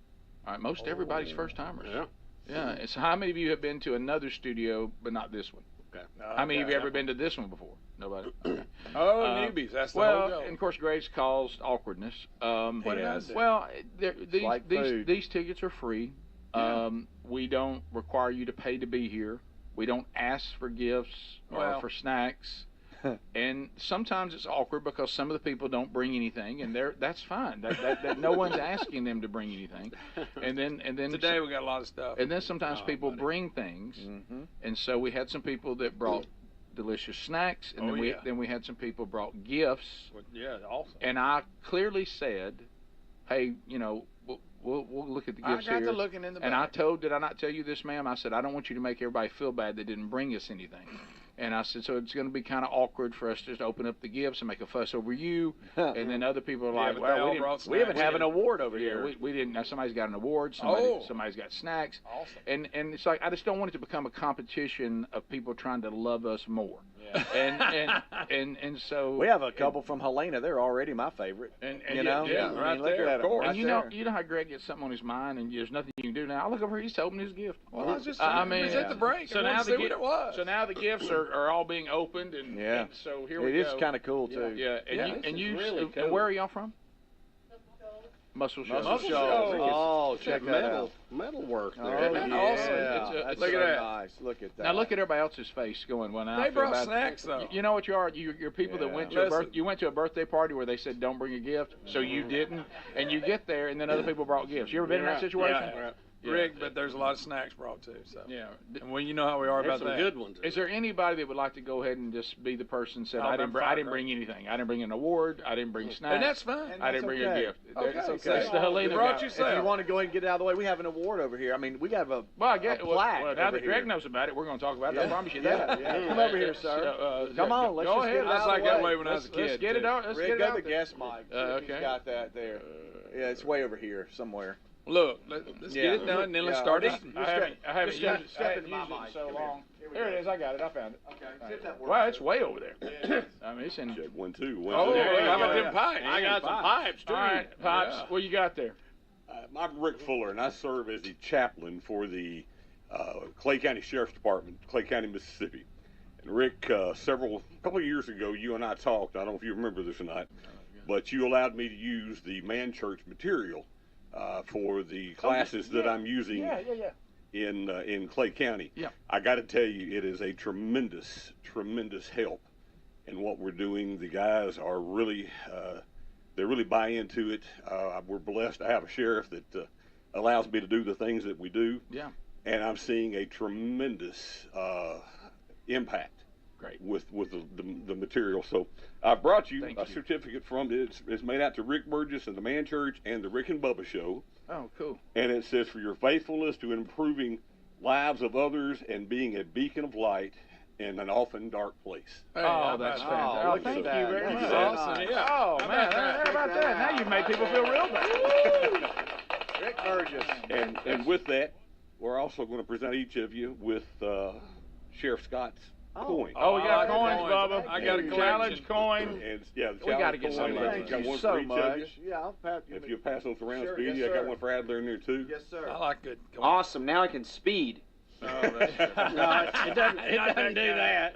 All right, most everybody's first timers. Yeah. Yeah. So how many of you have been to another studio, but not this one? Okay. How many of you ever been to this one before? Nobody? Okay. Newbies. That's the whole goal. And of course, Grace caused awkwardness. What did I do? Well, these tickets are free. Yeah. We don't require you to pay to be here. We don't ask for gifts or for snacks. And sometimes it's awkward because some of the people don't bring anything, and that's fine. That no one's asking them to bring anything. And then today we got a lot of stuff. And then sometimes people bring things, and so we had some people that brought delicious snacks, and then we had some people brought gifts. Yeah, awesome. And I clearly said, hey, we'll look at the gifts here. I got to looking in the back. And did I not tell you this, ma'am? I said, I don't want you to make everybody feel bad that didn't bring us anything. And I said, so it's going to be kind of awkward for us to just open up the gifts and make a fuss over you. And then other people are like, well, we even have an award over here. We didn't. Now somebody's got an award. Somebody's got snacks. Awesome. And it's like, I just don't want it to become a competition of people trying to love us more. Yeah. And so we have a couple from Helena. They're already my favorite. Right there, of course. And you know how Greg gets something on his mind, and there's nothing you can do now. I look over here, he's opening his gift. Well, I was just saying, he's at the break. So now the gifts are all being opened, and so here we go. It is kind of cool too. Yeah, and you really cool. And where are y'all from? Muscle Shoals. Oh, check that out. Metal work there. Oh, Awesome. That's look at that. Nice. Look at that. Now look at everybody else's face going. Well, now they brought snacks though. You know what you are? You're people that went to you went to a birthday party where they said don't bring a gift, so you didn't, and you get there, and then other people brought gifts. You ever been in that situation? Yeah. Rigged, but there's a lot of snacks brought too. So and you know how we are There's about that. Some good ones. Is there anybody that would like to go ahead and just be the person that said I didn't bring anything. I didn't bring an award. I didn't bring snacks. And that's fine. I didn't bring a gift. That's okay. That's the Helena brought guy. yourself. If you want to go ahead and get it out of the way, we have an award over here. I mean, we got a plaque. Well, now that Greg knows about it, we're going to talk about it. I promise you that. Come over here, sir. Come on, let's go just ahead. get it out That's of like the that way. way when I was a kid. Let's get it out. Let's Rick, get it go out the there. guest mic. He's got that there. Yeah, it's way over here somewhere. Look, let's get it done, and then let's start eating. I haven't used it in so long. There it is. I got it. I found it. Okay. Wow, it's way over there. I mean, it's in. Check 1, 2. Oh, how about them pipes? I got some pipes too. All right, Pops. What you got there? I'm Rick Fuller, and I serve as the chaplain for the Clay County Sheriff's Department, Clay County, Mississippi. And Rick, a couple of years ago, you and I talked. I don't know if you remember this or not, but you allowed me to use the man church material for the classes that I'm using in Clay County. Yeah. I got to tell you, it is a tremendous help in what we're doing. The guys are really, they really buy into it. We're blessed to have a sheriff that allows me to do the things that we do. Yeah. And I'm seeing a tremendous impact. Great. With the material. So I brought you a certificate from it. It's made out to Rick Burgess and the Man Church and the Rick and Bubba Show. Oh, cool. And it says, for your faithfulness to improving lives of others and being a beacon of light in an often dark place. Hey, that's fantastic. Thank you very much. Awesome. Yeah. Oh, man. How about that? Now you've made people feel real bad. Rick Burgess. And with that, we're also going to present each of you with Sheriff Scott's coin. Oh, you got coins, Bubba. I got a challenge coin. And the We got to get some of challenge those. coin. Thank you Got so one for each much. of you. Yeah, I'll pass. If you pass those around, Sure, Speedy, yes, I got sir. one for Adler in there too. Yes, sir. I like good. Awesome. Now I can speed. No, it doesn't do that.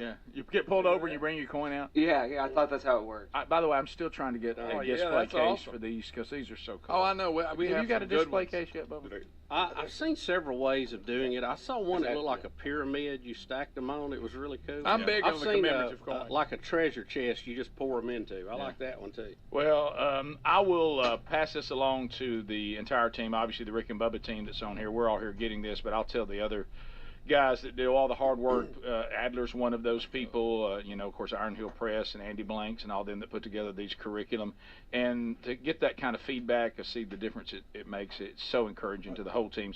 Yeah. You get pulled over and you bring your coin out. Yeah, I thought that's how it worked. By the way, I'm still trying to get a display that's case awesome. for these because these are so cool. Oh, I know. We have have you got a some good display ones. case yet, Bubba? I've seen several ways of doing it. I saw one that looked like a pyramid. You stacked them on. It was really cool. I'm big I've on the seen commemorative coin. like a treasure chest you just pour them into. I like that one too. Well, I will pass this along to the entire team. Obviously, the Rick and Bubba team that's on here. We're all here getting this, but I'll tell the other guys that do all the hard work. Adler's one of those people. Of course, Iron Hill Press and Andy Blanks and all them that put together these curriculum. And to get that kind of feedback, to see the difference it makes, it's so encouraging to the whole team.